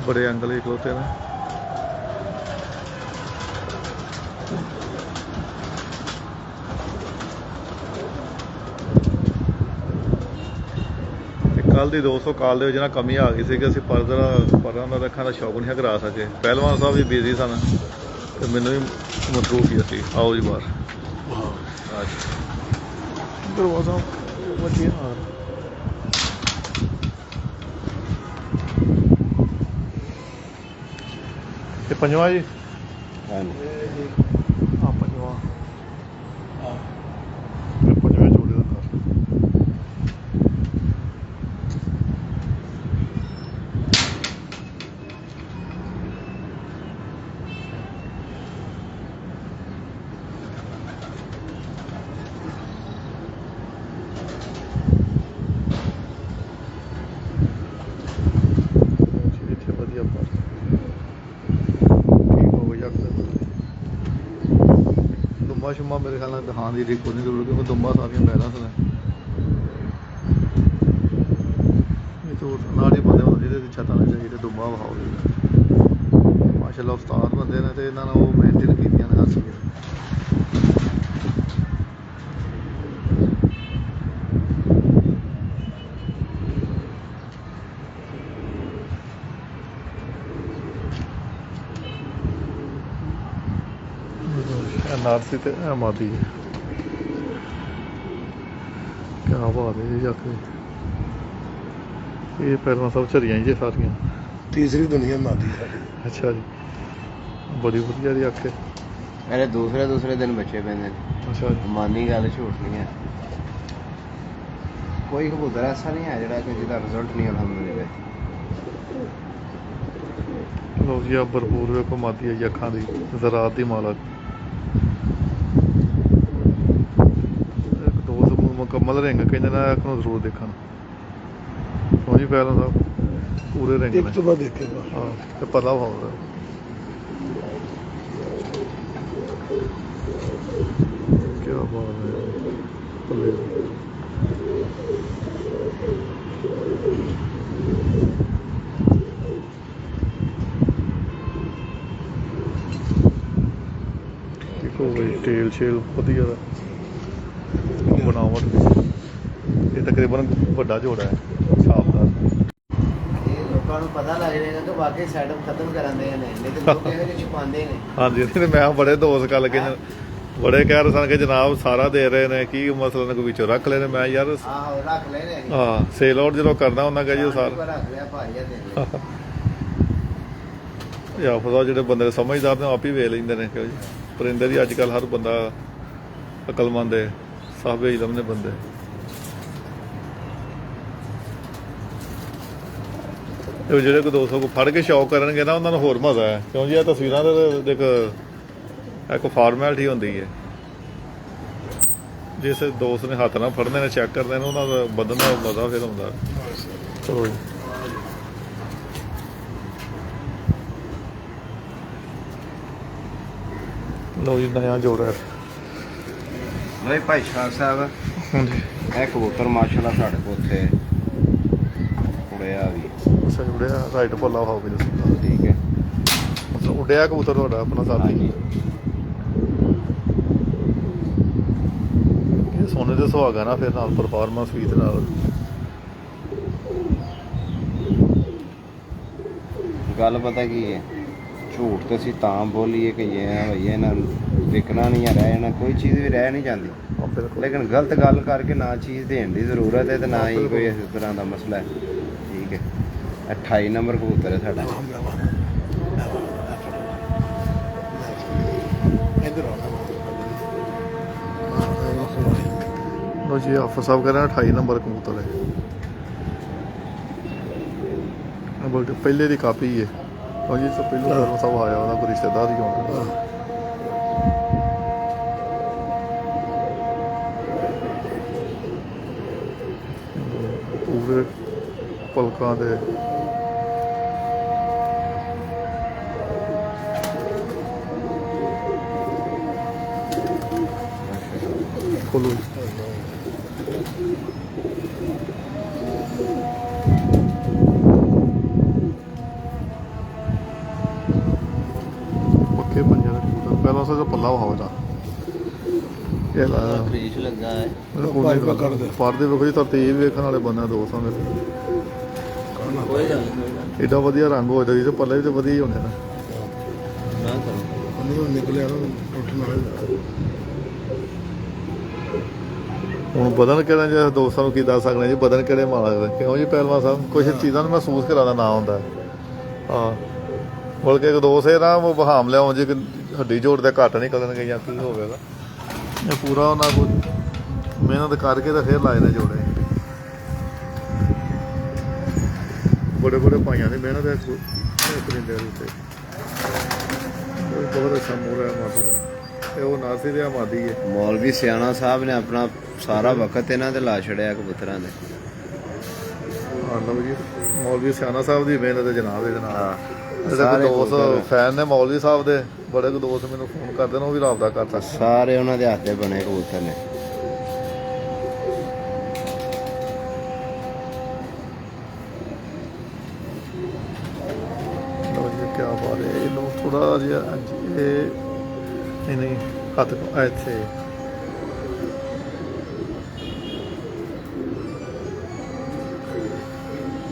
बड़े एंगल ही खलोते ने। कल की 200 काल ਦੇ ਵਿੱਚ ਨਾ ਕਮੀ ਆ ਗਈ ਸੀ ਕਿ ਅਸੀਂ ਪਰਾਂ ਦਾ ਰੱਖਣ ਦਾ ਸ਼ੌਕ ਨਹੀਂ ਕਰਾ ਸਕੇ। ਪਹਿਲਵਾਨ ਸਾਹਿਬ ਵੀ ਬਿਜ਼ੀ ਸਨ ਤੇ ਮੈਨੂੰ ਵੀ ਮਸਰੂਫ ਹੀ ਸੀ। ਆਓ ਜੀ ਬਾਹਰ। ਹਾਂ ਦਰਵਾਜ਼ਾ ਵਧੀਆ ਆ ਇਹ ਪੰਜਵਾਂ ਜੀ। ਹਾਂਜੀ ਹਾਂ ਪੰਜਵਾਂ ਇਹ ਪੰਜਵੇਂ ਜੋੜੇ ਦਾ ਘਰ। दुम्बा शुम्बा मेरे ख्याल में दिखाने की कोई नहीं जरूरत क्योंकि दुम्बा सारियां बैलेंस ने। ये तो नाड़े बंदे होंगे जिहदे छत्तां ने चाहिए दुम्बा विखाओ। माशाअल्लाह उस्ताद बंदे ने ते इन्हां ने वो मेनटेन कीतियां ने हर चीज़। नारसी ते मादी क्या बात है जी। आके ये पहला सब झरियां जी सारियां। तीसरी दुनिया मादी साडी। अच्छा जी बड़ी वधिया जी आखे। अरे दूसरे दिन बच्चे पैंदे ने। अच्छा जी मानी गल झूठ नहीं है। कोई कबूतर ऐसा नहीं है जिहड़ा कि जिहदा रिजल्ट नहीं अलहमदुलिल्लाह। लो जी आ भरपूर वेखो मादी आई अखां दी ज़रात दी मालक। मुकम्मल रिंग कहते ना अख नूं जरूर देखण। क्यों जी पहला साहब पूरे रिंग एक तो बाद देखेगा। हाँ तो पता होगा क्या बात है। भले देखो भाई टेल शेल वधिया दा बनावट। ये तकरीबन बड़ा जोड़ा है शानदार। ਇਹ ਲੋਕਾਂ ਨੂੰ ਪਤਾ ਲੱਗ ਜਾਏਗਾ ਕਿ ਵਾਕਈ ਸੈਟਅਪ ਖਤਮ ਕਰਾਂਦੇ ਨੇ ਨਹੀਂ ਤੇ ਲੋਕ ਇਹੋ ਜਿਹੇ ਛੁਪਾਉਂਦੇ ਨੇ। ਹਾਂਜੀ ਨਹੀਂ ਮੈਂ ਬੜੇ ਦੋਸਤ ਗੱਲ ਕੇ ਬੜੇ ਕਹਿ ਰਹੇ ਸਨ ਕਿ ਜਨਾਬ ਸਾਰਾ ਦੇ ਰਹੇ ਨੇ ਕੀ ਮਸਲਾ ਨੇ ਕੋਈ ਵਿੱਚੋਂ ਰੱਖ ਲੈਣੇ। ਮੈਂ ਯਾਰ ਆਹੋ ਰੱਖ ਲੈ ਨੇ। ਹਾਂ ਸੇਲ ਆਊਟ ਜਦੋਂ ਕਰਨਾ ਉਹਨਾਂ ਕਹੇ ਜੀ ਸਾਰਾ ਰੱਖ ਲਿਆ ਭਾਈ ਆ ਦੇ ਯਾ ਫਜ਼ਾ ਜਿਹੜੇ ਬੰਦੇ ਸਮਝਦਾਰ ਨੇ ਆਪ ਹੀ ਵੇਚ ਲੈਂਦੇ ਨੇ। ਕਿਉਂ ਜੀ ਪਰਿੰਦੇ ਦੀ ਅੱਜ ਕੱਲ ਹਰ ਬੰਦਾ ਅਕਲਮੰਦ ਹੈ ਸਾਹਬੇ ਇਲਮ ਨੇ ਬੰਦੇ। ਇਹ ਜਿਹੜੇ ਕੋ 200 ਕੋ ਫੜ ਕੇ ਸ਼ੌਕ ਕਰਨਗੇ ਨਾ ਉਹਨਾਂ ਨੂੰ ਹੋਰ ਮਜ਼ਾ ਹੈ। ਕਿਉਂ ਜੀ ਇਹ ਤਸਵੀਰਾਂ ਦੇ ਇੱਕ ਫਾਰਮੈਲਿਟੀ ਹੁੰਦੀ ਹੈ। ਜਿਸ ਦੋਸਤ ਨੇ ਹੱਥ ਨਾਲ ਫੜਨੇ ਨੇ ਚੈੱਕ ਕਰਦੇ ਨੇ ਉਹਨਾਂ ਦਾ ਵਧਣ ਦਾ ਮਜ਼ਾ ਫਿਰ ਹੁੰਦਾ। ਚਲੋ ਜੀ ਲਓ ਜੀ ਨਵਾਂ ਜੋੜਾ। ਨਹੀਂ ਭਾਈ ਸ਼ਾਹ ਸਾਹਿਬ ਹਾਂਜੀ ਇਹ ਕਬੂਤਰ ਮਾਸ਼ਾਅੱਲਾ ਸਾਡੇ ਕੋਲ ਉੱਥੇ ਉੜਿਆ ਵੀ। ਅੱਛਾ ਉੜਿਆ ਰਾਈਟ ਭੱਲਾ ਹੋਵੇ ਤੁਸੀਂ। ਠੀਕ ਹੈ ਮਤਲਬ ਉੜਿਆ ਕਬੂਤਰ ਤੁਹਾਡਾ ਆਪਣਾ ਸਾਥੀ। ਇਹ ਸੋਨੇ ਦੇ ਸੁਹਾਗਾ ਨਾ ਫਿਰ ਨਾਲ ਪਰਫਾਰਮੈਂਸ ਵੀ ਤੇ ਨਾਲ। ਗੱਲ ਪਤਾ ਕੀ ਹੈ ਝੂਠ ਤੇ ਅਸੀਂ ਤਾਂ ਬੋਲੀਏ ਕਿ ਇਹ ਭਈ ਇਹਨਾਂ ਵਿਕਣਾ ਨਹੀਂ ਹੈ ਰਹਿ ਜਾਣਾ ਕੋਈ ਚੀਜ਼ ਵੀ ਰਹਿ ਨਹੀਂ ਜਾਂਦੀ। ਲੇਕਿਨ ਗਲਤ ਗੱਲ ਕਰਕੇ ਨਾ ਚੀਜ਼ ਦੇਣ ਦੀ ਜ਼ਰੂਰਤ ਹੈ ਤੇ ਨਾ ਹੀ ਕੋਈ ਇਸ ਤਰ੍ਹਾਂ ਦਾ ਮਸਲਾ ਹੈ। ਠੀਕ ਹੈ 28 ਨੰਬਰ ਕਬੂਤਰ ਹੈ ਸਾਡਾ। ਲੋ ਜੀ ਆਫਰ ਸਾਹਿਬ ਕਹ ਰਹੇ 28 ਨੰਬਰ ਕਬੂਤਰ ਹੈ। ਬਲਕਿ ਪਹਿਲੇ ਦੀ ਕਾਪੀ ਹੈ। ਉਹ ਜੀ ਤੋਂ ਪਹਿਲਾਂ ਸਭ ਆਇਆ ਉਹਦਾ ਕੋਈ ਰਿਸ਼ਤੇਦਾਰ ਹੀ ਹੋਣਾ। ਪੂਰੇ ਪਲਕਾਂ ਦੇ ਖੋਲੋ। 500 ਦਾ ਪੱਲਾ ਹੋਵੇ ਦਾ ਇਹ ਲਾ ਫੀਸ ਲੱਗਾ ਹੈ ਪਰਦੇ ਵੇਖੋ ਜੀ ਤਰਤੀਬ ਵੇਖਣ ਵਾਲੇ ਬੰਦੇ ਦੋਸਤਾਂ ਦੇ ਕੋਈ ਗੱਲ ਨਹੀਂ ਏਡਾ ਵਧੀਆ ਰੰਗ ਹੋ ਜਾਂਦਾ ਜੀ ਤੇ ਪੱਲੇ ਵੀ ਤੇ ਵਧੀਆ ਹੀ ਹੋਣੇ ਨੇ ਨਾ ਕਰੋ ਨਹੀਂ ਨਿਕਲਿਆ ਨਾ ਉੱਠਣਾ ਹੁਣ ਬਦਨ ਕਿਹੜਾ ਜੇ ਦੋਸਤਾਂ ਨੂੰ ਕੀ ਦੱਸ ਸਕਦੇ ਜੀ ਬਦਨ ਕਿਹੜੇ ਮਾੜਾ ਕਿਉਂ ਜੀ ਪਹਿਲਵਾਨ ਸਾਹਿਬ ਕੁਝ ਚੀਜ਼ਾਂ ਨੂੰ ਮਹਿਸੂਸ ਕਰਾਉਣਾ ਨਾ ਹੁੰਦਾ ਹਾਂ ਬਲਕਿ ਇੱਕ ਦੋਸਤ ਹੈ ਨਾ ਉਹ ਬਹਾਮ ਲਿਆਉਂ ਜੇ ਹੱਡੀ ਜੋੜ ਦੇ ਘੱਟ ਨਹੀਂ ਕਰਨਗੇ ਜਾਂ ਕੀ ਹੋਵੇਗਾ ਇਹ ਪੂਰਾ ਉਹਨਾਂ ਕੋਲ ਮਿਹਨਤ ਕਰਕੇ ਤਾਂ ਫਿਰ ਲਾਏ ਨੇ ਜੋੜੇ ਬੜੇ ਬੜੇ ਭਾਈਆਂ ਦੀ ਮਿਹਨਤ ਹੈ ਕਰਿੰਦੇ ਦੇ ਉੱਤੇ ਬਹੁਤ ਅੱਛਾ ਮੋਰਾ ਹੈ ਮਾਦੀ ਦਾ ਇਹ ਉਹ ਨਾਸੀ ਦੇ ਮਾਦੀ ਹੈ ਮੌਲਵੀ ਸਿਆਣਾ ਸਾਹਿਬ ਨੇ ਆਪਣਾ ਸਾਰਾ ਵਕਤ ਇਹਨਾਂ ਤੇ ਲਾ ਛੜਿਆ ਕਬੂਤਰਾਂ ਦੇ ਆਨੰਦ ਜੀ ਮੌਲਵੀ ਸਿਆਣਾ ਸਾਹਿਬ ਦੀ ਮਿਹਨਤ ਹੈ ਜਨਾਬ ਇਹਦੇ ਨਾਲ ਇਹਦੇ ਸਾਰੇ ਦੋਸਤ ਫੈਨ ਨੇ ਮੌਲਵੀ ਸਾਹਿਬ ਦੇ ਬੜੇ ਕੋ ਦੋਸਤ ਮੈਨੂੰ ਫੋਨ ਕਰਦੇ ਨੇ ਉਹ ਵੀ ਰਾਬਤਾ ਕਰਤਾ ਸਾਰੇ ਉਹਨਾਂ ਦੇ ਹੱਥ ਦੇ ਬਣੇ ਕਬੂਤਰ ਨੇ ਕਿਆ ਬਾਤ ਹੈ ਇਹਨੂੰ ਥੋੜਾ ਜਿਹਾ ਇਹ ਨਹੀਂ ਹੱਥ ਇੱਥੇ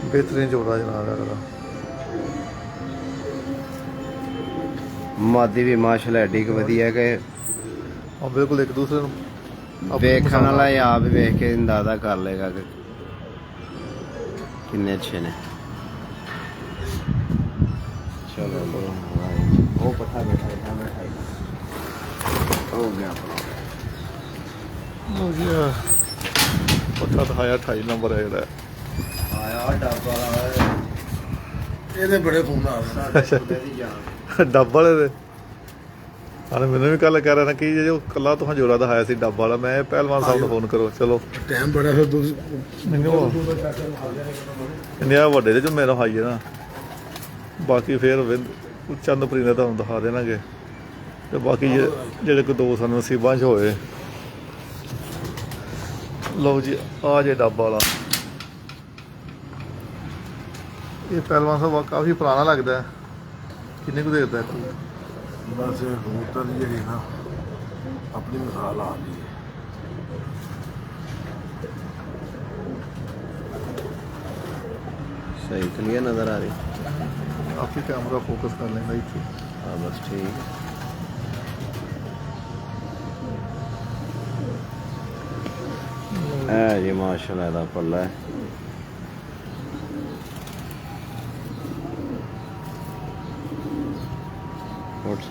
ਬਿਹਤਰੀਨ ਜੋੜਾ ਜਨਾਬ ਇਹਦਾ ਮਾਦੀ ਵੀ ਮਾਸ਼ਾਅੱਲਾ ਐਡੀ ਕੁ ਵਧੀਆ ਹੈ ਕਿ ਉਹ ਬਿਲਕੁਲ ਇੱਕ ਦੂਸਰੇ ਨੂੰ ਵੇਖਣ ਵਾਲਾ ਹੀ ਆਪ ਵੇਖ ਕੇ ਅੰਦਾਜ਼ਾ ਕਰ ਲੇਗਾ ਕਿ ਕਿੰਨੇ ਅੱਛੇ ਨੇ ਚਲੋ ਉਹ ਪੱਠਾ ਬੈਠਾ ਹੋ ਗਿਆ ਹੋ ਗਿਆ ਪੱਠਾ ਦਿਖਾਇਆ 28 ਨੰਬਰ ਹੈ ਜਿਹੜਾ ਆਇਆ ਡੱਬਾ ਵਾਲਾ ਇਹਦੇ ਬੜੇ ਫੋਨ ਆ ਰਹੇ ਦੀ ਜਾਨ ਡੱਬ ਵਾਲੇ ਦੇ ਹਾਂ ਮੈਨੂੰ ਵੀ ਕੱਲ ਕਹਿ ਰਿਹਾ ਨਾ ਕਿ ਜੋ ਕੱਲਾ ਤੁਹਾਂ ਜੋੜਾ ਦਿਖਾਇਆ ਸੀ ਡੱਬ ਵਾਲਾ ਮੈਂ ਪਹਿਲਵਾਨ ਸਾਹਿਬ ਨੂੰ ਫੋਨ ਕਰੋ ਚਲੋ ਟਾਈਮ ਬੜਾ ਫਿਰ ਤੁਸੀਂ ਮੈਨੂੰ ਇੰਨੇ ਆ ਵੱਡੇ ਦੇ ਜੋ ਮੇਰਾ ਹਾਈ ਹੈ ਨਾ ਬਾਕੀ ਫਿਰ ਚੰਦਪੁਰੀ ਨੇ ਤੁਹਾਨੂੰ ਦਿਖਾ ਦੇਣਗੇ ਤੇ ਬਾਕੀ ਜਿਹੜੇ ਕੋ ਦੋ ਸਾਨੂੰ ਨਸੀਬਾਂ 'ਚ ਹੋਏ ਲਓ ਜੀ ਆ ਜੇ ਡੱਬ ਵਾਲਾ ਇਹ ਪਹਿਲਵਾਨ ਸਾਹਿਬ ਕਾਫੀ ਪੁਰਾਣਾ ਲੱਗਦਾ ਹੈ ਕਿੰਨੇ ਕੁ ਦੇਰ ਦਾ ਬਸ ਕਬੂਤਰ ਦੀ ਜਿਹੜੀ ਨਾ ਆਪਣੀ ਮਿਸਾਲ ਆ ਗਈ ਸਹੀ ਕਲੀਅਰ ਨਜ਼ਰ ਆ ਰਹੀ ਕਾਫੀ ਕੈਮਰਾ ਫੋਕਸ ਕਰ ਲੈਂਦਾ ਇੱਥੇ ਹਾਂ ਬਸ ਠੀਕ ਹੈ ਜੀ ਮਾਸ਼ਾਅੱਲਾ ਦਾ ਪੱਲਾ ਹੈ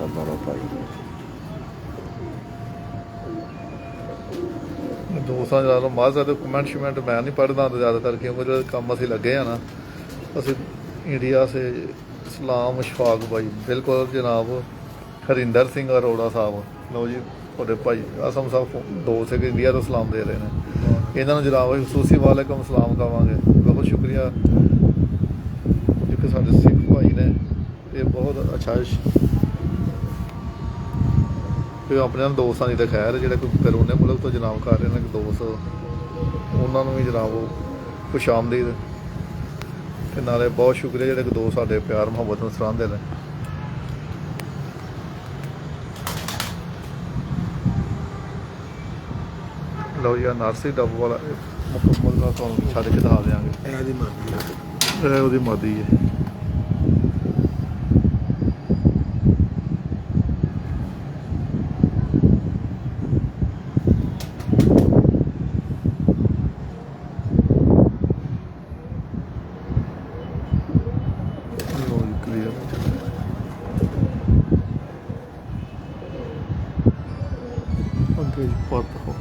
ਬੜਾ ਭਾਈ ਦੋਸਤਾਂ ਜ਼ਿਆਦਾ ਮਾਝ ਸਕਦੇ ਕਮੈਂਟ ਸ਼ਮੈਂਟ ਮੈਂ ਨਹੀਂ ਪੜ੍ਹਦਾ ਹੁੰਦਾ ਜ਼ਿਆਦਾਤਰ ਕਿਉਂਕਿ ਜਿਹੜੇ ਕੰਮ ਅਸੀਂ ਲੱਗੇ ਆ ਨਾ ਅਸੀਂ ਇੰਡੀਆ ਸੇ ਸਲਾਮ ਸ਼ਫਾਕ ਭਾਈ ਬਿਲਕੁਲ ਜਨਾਬ ਹਰਿੰਦਰ ਸਿੰਘ ਅਰੋੜਾ ਸਾਹਿਬ ਲਓ ਜੀ ਤੁਹਾਡੇ ਭਾਈ ਆਸਮ ਸਾਹਿਬ ਦੋਸਤ ਹੈਗੇ ਇੰਡੀਆ ਤੋਂ ਸਲਾਮ ਦੇ ਰਹੇ ਨੇ ਇਹਨਾਂ ਨੂੰ ਜਨਾਬ ਖਸੂਸੀ ਵਾਲੇਕਮ ਸਲਾਮ ਕਹਾਂਗੇ ਬਹੁਤ ਸ਼ੁਕਰੀਆ ਜੋ ਕਿ ਸਾਡੇ ਸਿੱਖ ਭਾਈ ਨੇ ਇਹ ਬਹੁਤ ਅੱਛਾ ਤੇ ਆਪਣੇ ਦੋਸਤਾਂ ਦੀ ਤਾਂ ਖੈਰ ਜਿਹੜੇ ਕੋਈ ਬੈਰੂਨੇ ਮੁਲਕ ਤੋਂ ਜਨਾਬ ਕਰ ਰਹੇ ਨੇ ਦੋਸਤ ਉਹਨਾਂ ਨੂੰ ਵੀ ਜਨਾਬ ਖੁਸ਼ ਆਮਦੀਦ ਤੇ ਨਾਲੇ ਬਹੁਤ ਸ਼ੁਕਰੀਆ ਜਿਹੜੇ ਕਿ ਦੋਸਤ ਸਾਡੇ ਪਿਆਰ ਮੁਹੱਬਤ ਨੂੰ ਸਰਾਹੁੰਦੇ ਨੇ ਲਓ ਯਾਰ ਨਰਸੀ ਡੱਬ ਵਾਲਾ ਮੁਕੰਮਲ ਨਾਲ ਤੁਹਾਨੂੰ ਛੱਡ ਕੇ ਦਿਖਾ ਦਿਆਂਗੇ ਇਹਦੀ ਮਾਦੀ ਹੈ ਇਹ ਉਹਦੀ ਮਾਦੀ ਹੈ ਪੱਤ ਹੋ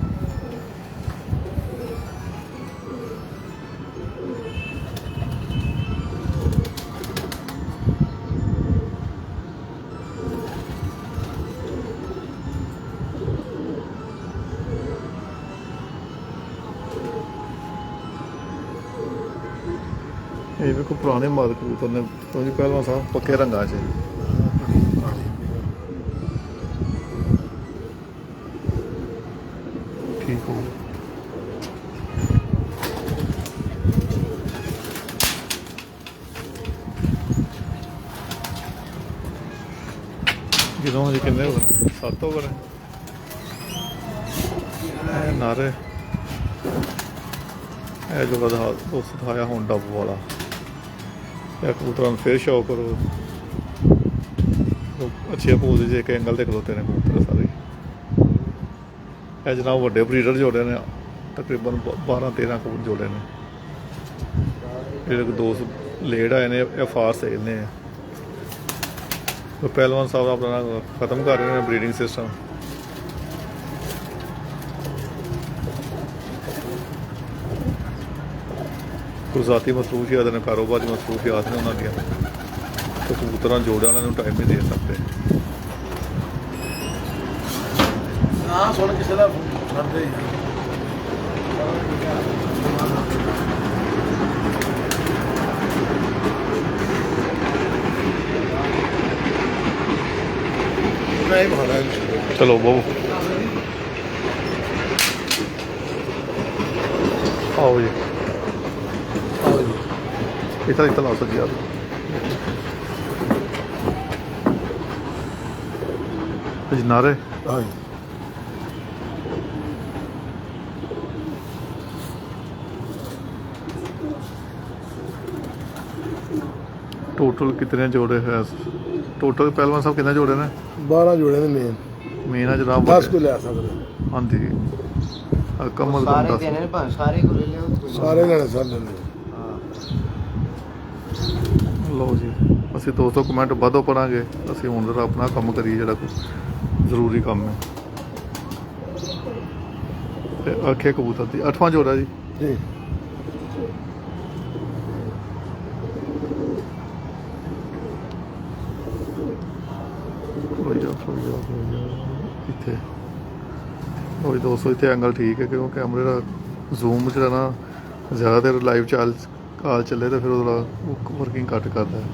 ਇਹ ਵੀ ਕੋਈ ਪੁਰਾਣੇ ਮਾਦ ਕਬੂਤਰ ਨੇ ਤੁਸੀਂ ਪਹਿਲਾਂ ਸਾਹ ਪੱਕੇ ਰੰਗਾਂ 'ਚ ਠੀਕ ਹੋ ਕਿਦੋਂ ਹਜੇ ਕਿੰਨੇ ਹੋ ਗਏ 7 ਹੋ ਗਏ ਇਹ ਨਾਰੇ ਇਹ ਜੋ ਵਧਾ ਉਹ ਸਿਖਾਇਆ ਹੁਣ ਡੱਬ ਵਾਲਾ ਇਹ ਕਬੂਤਰਾਂ ਨੂੰ ਫਿਰ ਸ਼ੌਕ ਕਰੋ ਅੱਛੇ ਪੋਜ਼ ਜੇ ਇੱਕ ਐਂਗਲ ਤੇ ਖਲੋਤੇ ਨੇ ਕਬੂਤਰ ਸਾਰੇ ਇਹ ਜਨਾਬ ਵੱਡੇ ਬਰੀਡਰ ਜੋੜੇ ਨੇ ਤਕਰੀਬਨ 12-13 ਕਬੂਤਰ ਜੋੜੇ ਨੇ ਜਿਹੜੇ ਦੋ ਲੇਟ ਆਏ ਨੇ ਇਹ ਫਾਰ ਸੇਲ ਨੇ ਪਹਿਲਵਾਨ ਸਾਹਿਬ ਆਪਣਾ ਖਤਮ ਕਰ ਰਹੇ ਨੇ ਬਰੀਡਿੰਗ ਸਿਸਟਮ ਕੁਝ ਜ਼ਾਤੀ ਮਸਰੂਫੀਆਤ ਨੇ ਕਾਰੋਬਾਰੀ ਮਸਰੂਫੀਆਤ ਨੇ ਉਹਨਾਂ ਦੀਆਂ ਤੇ ਕਬੂਤਰਾਂ ਜੋੜਿਆਂ ਵਾਲਿਆਂ ਨੂੰ ਟਾਈਮ ਨਹੀਂ ਦੇ ਸਕਦੇ ਹਾਂ ਸੁਣ ਕਿਸੇ ਦਾ ਛੱਡਦੇ ਨਹੀਂ ਭਾਣਾ ਚਲੋ ਬਹੁ ਆਓ ਜੀ ਇੱਥੇ ਲਾ ਸਕੀ ਯਾਰ ਨਾਰੇ ਹਾਂ टोटल कितने जोड़े हैं टोटल पहलवान साहब कितने जोड़े ने 12 जोड़े ने मेन है जनाब 10 को ले सकते हाँ जी कमल ਸਾਰੇ ਦੇਣੇ ਨੇ ਭਾਵੇਂ ਸਾਰੇ ਕੋਲ ਲਿਓ ਸਾਰੇ ਲੈਣੇ ਸਰ ਲੈਣੇ ਲਓ ਜੀ ਅਸੀਂ 200 ਕਮੈਂਟ ਵੱਧੋ ਪੜਾਂਗੇ ਅਸੀਂ ਹੁਣ ਜ਼ਰਾ ਆਪਣਾ ਕੰਮ ਕਰੀਏ ਜਿਹੜਾ ਕੋਈ ਜ਼ਰੂਰੀ ਕੰਮ ਹੈ ਤੇ ਆਖੇ ਕਬੂਤਰ ਦੀ 8ਵਾਂ ਜੋੜਾ ਜੀ ਜੀ ਇੱਥੇ ਉਹ ਦੋਸਤੋ ਇੱਥੇ ਐਂਗਲ ਠੀਕ ਹੈ ਕਿਉਂਕਿ ਕੈਮਰੇ ਦਾ ਜ਼ੂਮ ਜਿਹੜਾ ਨਾ ਜ਼ਿਆਦਾ ਦੇਰ ਲਾਈਵ ਕਾਲ ਚੱਲੇ ਤਾਂ ਫਿਰ ਉਹਦਾ ਵਰਕਿੰਗ ਘੱਟ ਕਰਦਾ ਹੈ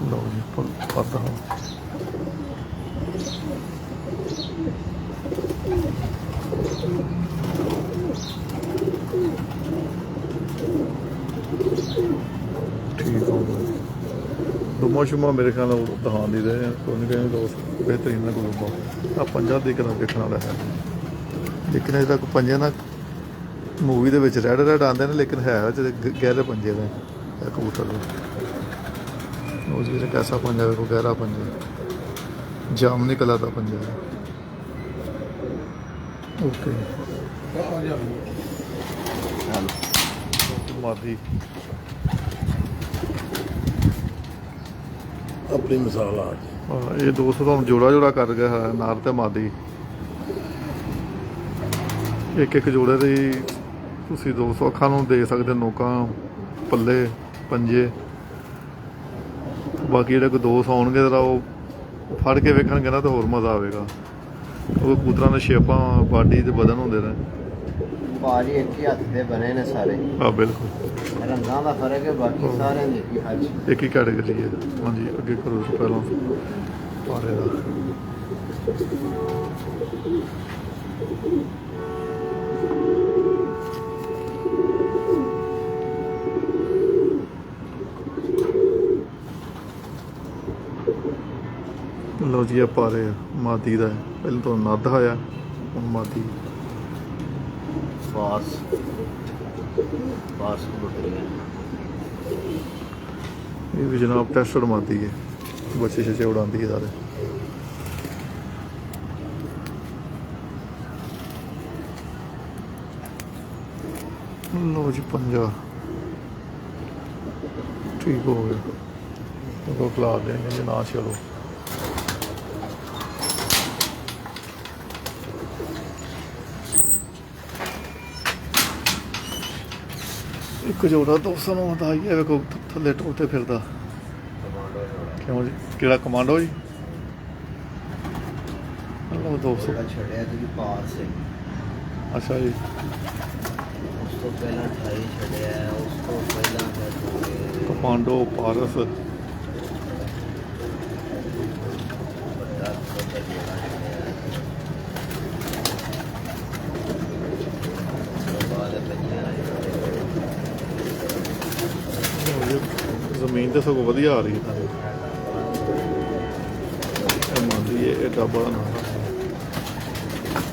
ਲਓ ਜੀ ਪਤਾ ਹਾਂ ਠੀਕ ਹੋ ਗਿਆ ਦੁਮਾ ਸ਼ੁਮਾ ਮੇਰੇ ਖਿਆਲ ਨਾਲ ਦਹਾਨ ਦੀ ਰਹੇ ਕੋਈ ਨਹੀਂ ਕਹਿੰਦੇ ਦੋਸਤ ਬਿਹਤਰੀਨ ਨਾ ਗੁਰੂਬਾ ਆ ਪੰਜਾਂ ਦੀ ਕਿਨਾਂ ਦੇਖਣ ਵਾਲਾ ਹੈ ਲੇਕਿਨ ਅਜੇ ਤੱਕ ਪੰਜੇ ਨਾ ਮੂਵੀ ਦੇ ਵਿੱਚ ਰੈਡ ਆਉਂਦੇ ਨੇ ਲੇਕਿਨ ਹੈ ਜਿਹੜੇ ਗਹਿਰੇ ਪੰਜੇ ਨੇ ਇਹ ਕਬੂਤਰ ਦੇ ਉਹ ਜਿਹੜਾ ਕੈਸਾ ਪੰਜਾ ਵੇਖੋ ਗਹਿਰਾ ਪੰਜਾ ਜਾਮਨੀ ਕਲਰ ਦਾ ਪੰਜਾ ਓਕੇ ਮਾਦੀ ਆਪਣੀ ਮਿਸਾਲ ਆ ਇਹ ਦੋਸਤ ਤੁਹਾਨੂੰ ਜੋੜਾ ਕਰ ਗਿਆ ਹੈ ਨਾਰ ਤੇ ਮਾਦੀ ਇੱਕ ਜੋੜੇ ਦੀ ਤੁਸੀਂ 200 ਅੱਖਾਂ ਨੂੰ ਦੇ ਸਕਦੇ ਨੋਕਾਂ ਪੱਲੇ ਪੰਜੇ ਬਾਕੀ ਜਿਹੜੇ ਕੋਈ ਦੋਸਤ ਆਉਣਗੇ ਜਰਾ ਉਹ ਫੜ ਕੇ ਵੇਖਣਗੇ ਨਾ ਤਾਂ ਹੋਰ ਮਜ਼ਾ ਆਵੇਗਾ ਉਹ ਕਬੂਤਰਾਂ ਦੇ ਸ਼ੇਪਾਂ ਬਾਡੀ ਦੇ ਬਦਨ ਹੁੰਦੇ ਨੇ ਭਾਜੀ ਇੱਕ ਹੀ ਹੱਥ ਦੇ ਬਣੇ ਨੇ ਸਾਰੇ ਹਾਂ ਬਿਲਕੁਲ ਰੰਗਾਂ ਦਾ ਫਰਕ ਹੈ ਬਾਕੀ ਸਾਰਿਆਂ ਦੀ ਇੱਕ ਹੀ ਹੱਥ ਇੱਕ ਹੀ ਕੈਟੇਗਰੀ ਹੈ ਹਾਂਜੀ ਅੱਗੇ ਕਰੋ ਪਹਿਲਾਂ ਪਾਰੇ ਦਾ ਲਓ ਜੀ ਇਹ ਪਾਰੇ ਮਾਦੀ ਦਾ ਪਹਿਲਾਂ ਤੋਂ ਨੱਧ ਆਇਆ ਹੁਣ ਮਾਦੀ ਬਾਸ ਬੁੱਟਰੀਆਂ ਇਹ ਵੀ ਜਨਾਬ ਟੈਸਟਡ ਮਾਦੀ ਹੈ ਬੱਚੇ ਛੇ ਉਡਾਉਂਦੀ ਹੈ ਸਾਰੇ ਲਓ ਜੀ ਪੰਜਾ ਠੀਕ ਹੋ ਗਿਆ ਉਹ ਖਲਾ ਦੇਣਗੇ ਜੇ ਨਾ ਚਲੋ ਇੱਕ ਜੋੜਾ 200 ਨੂੰ ਹੁੰਦਾ ਹੀ ਹੈ ਵੇਖੋ ਥੱਲੇ ਟੋਟੇ ਫਿਰਦਾ ਕਿਉਂ ਜੀ ਕਿਹੜਾ ਕਮਾਂਡੋ ਜੀ ਲਓ 200 ਛੜਿਆ ਜੀ ਪਾਸ ਹੈ ਅੱਛਾ ਜੀ ਉਸ ਤੋਂ ਪਹਿਲਾਂ 28 ਛੜਿਆ ਉਸ ਤੋਂ ਪਹਿਲਾਂ ਕਮਾਂਡੋ ਪਾਰਸ ਜ਼ਮੀਨ ਤੇ ਸਗੋਂ ਵਧੀਆ ਆ ਰਹੀ ਹੈ ਚਾਬਾ ਦਾ ਨਾਰਾ।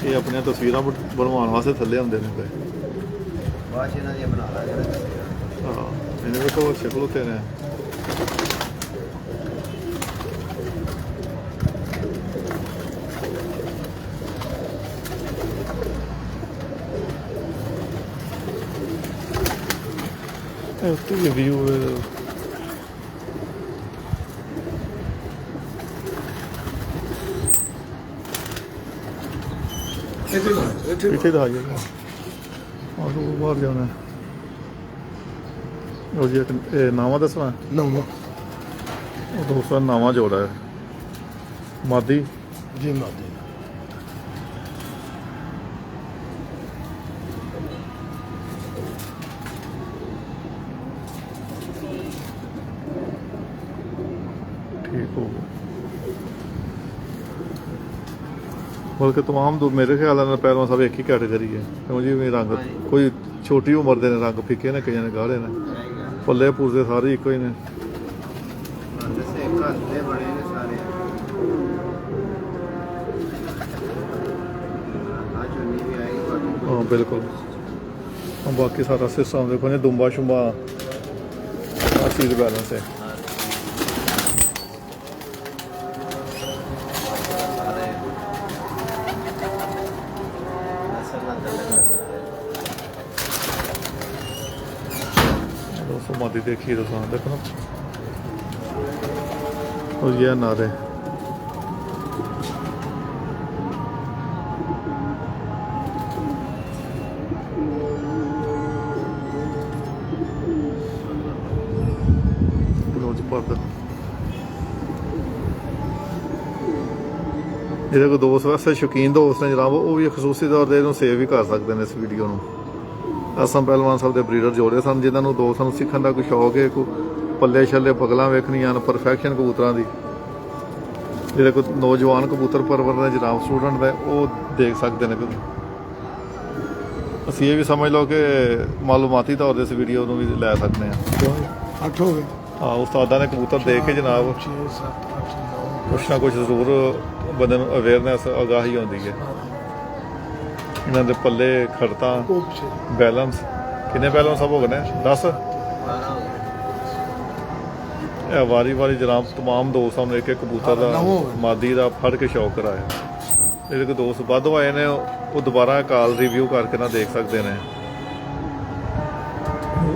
ਇਹ ਆਪਣੀਆਂ ਤਸਵੀਰਾਂ ਬਣਵਾਉਣ ਵਾਸਤੇ ਥੱਲੇ ਆਉਂਦੇ ਨੇ ਪਏ। ਬਾਅਦ 'ਚ ਇਹਨਾਂ ਦੀਆਂ ਬਣਾ ਲਾਂਗੇ ਨਾ ਤਸਵੀਰਾਂ। ਹਾਂ ਇਹਨੇ ਵੇਖੋ ਸ਼ਕਲ ਉੱਤੇ ਨੇ। ਉੱਤੇ ਵੀ ਵਿਊ ਇੱਥੇ ਦਾ ਆ ਜਾਏਗਾ। ਆਹ ਤੋਂ ਬਾਹਰ ਜਾਣਾ। ਉਹ ਜੀ ਇਹ ਨਾਵਾਂ ਦੱਸਣਾ। ਨਵਾਂ ਉਹ ਦੋਸਤਾਂ ਨਾਵਾਂ ਜੋੜਾ ਹੈ ਮਾਦੀ ਜੀ ਮਾਦੀ ठीक हो गया। बल्कि तमाम मेरे ख्याल ਨਾਲ ਪਹਿਲਵਾਨ ਸਾਹਿਬ ਇੱਕ ਹੀ ਕੈਟੇਗਰੀ ਹੈ ਕਿਉਂ ਜੀ ਵੀ ਰੰਗ ਕੋਈ ਛੋਟੀ ਉਮਰ ਦੇ ਨੇ ਰੰਗ ਫਿੱਕੇ ਨੇ ਕਈਆਂ ਨੇ ਗਾੜੇ ਨੇ ਪੱਲੇ ਪੂਰਦੇ ਸਾਰੇ ਇੱਕੋ ਹੀ ਨੇ। जैसे एक हंसते बड़े ने सारे आज चुन्नी भी आएगी बाकी ਹਾਂ ਬਿਲਕੁਲ। ਹੁਣ ਬਾਕੀ ਸਾਰਾ ਸਿਸਟਮ ਦੇਖੋ ਨੇ ਦੁੰਬਾ ਸ਼ੁੰਬਾ ਆ ਚੀਜ਼ ਬੈਲੈਂਸ ਹੈ। सारे नस्ल ना दोस्तों मादी देखिए दोस्तों देखो ना और ये नारे ਜਿਹੜੇ ਕੋ ਦੋਸਤ ਵੈਸੇ ਸ਼ੌਕੀਨ ਦੋਸਤ ਨੇ ਜਨਾਬ ਉਹ ਵੀ ਖਸੂਸੀ ਤੌਰ ਤੇ ਇਹਨੂੰ ਸੇਵ ਵੀ ਕਰ ਸਕਦੇ ਨੇ ਇਸ ਵੀਡੀਓ ਨੂੰ। ਅਸਮ ਪਹਿਲਵਾਨ ਸਾਹਿਬ ਦੇ ਬਰੀਡਰ ਜੋੜੇ ਸਨ ਜਿਨ੍ਹਾਂ ਨੂੰ ਦੋਸਤਾਂ ਨੂੰ ਸਿੱਖਣ ਦਾ ਕੋਈ ਸ਼ੌਕ ਹੈ, ਕੋਈ ਪੱਲੇ ਛੱਲੇ ਪਗਲਾਂ ਵੇਖਣੀਆਂ ਨੇ ਪਰਫੈਕਸ਼ਨ ਕਬੂਤਰਾਂ ਦੀ। ਜਿਹੜੇ ਕੋਈ ਨੌਜਵਾਨ ਕਬੂਤਰ ਪਰਵਰ ਨੇ ਜਨਾਬ ਸਟੂਡੈਂਟ ਦਾ ਉਹ ਦੇਖ ਸਕਦੇ ਨੇ। ਅਸੀਂ ਇਹ ਵੀ ਸਮਝ ਲਓ ਕਿ ਮਾਲੂਮਾਤੀ ਤੌਰ ਤੇ ਇਸ ਵੀਡੀਓ ਨੂੰ ਵੀ ਲੈ ਸਕਦੇ ਹਾਂ। 8 ਹੋ ਗਏ ਹਾਂ ਉਸਤਾਦਾਂ ਨੇ ਕਬੂਤਰ ਦੇਖ ਕੇ ਜਨਾਬ 6 7 8 9 ਕੁਛ ਨਾ ਕੁਛ ਜ਼ਰੂਰ ਬੰਦੇ ਨੂੰ ਅਵੇਅਰਨੈਸ ਆਗਾਹੀ ਆਉਂਦੀ ਹੈ। ਇਹਨਾਂ ਦੇ ਪੱਲੇ ਖੜਤਾਂ ਬੈਲੈਂਸ ਕਿੰਨੇ ਬੈਲੈਂਸ ਸਭ ਹੋ ਗਏ ਨੇ 10 ਇਹ ਵਾਰੀ ਜਨਾਬ तमाम ਦੋਸਤਾਂ ਨੂੰ ਇੱਕ ਇੱਕ ਕਬੂਤਰ ਦਾ ਮਾਦੀ ਦਾ ਫੜ ਕੇ ਸ਼ੌਕ ਕਰਾਇਆ। ਜਿਹੜੇ ਕੋ ਦੋਸਤ ਵੱਧ ਆਏ ਨੇ ਉਹ ਦੁਬਾਰਾ ਕਾਲ ਰਿਵਿਊ ਕਰਕੇ ਨਾ ਦੇਖ ਸਕਦੇ ਨੇ।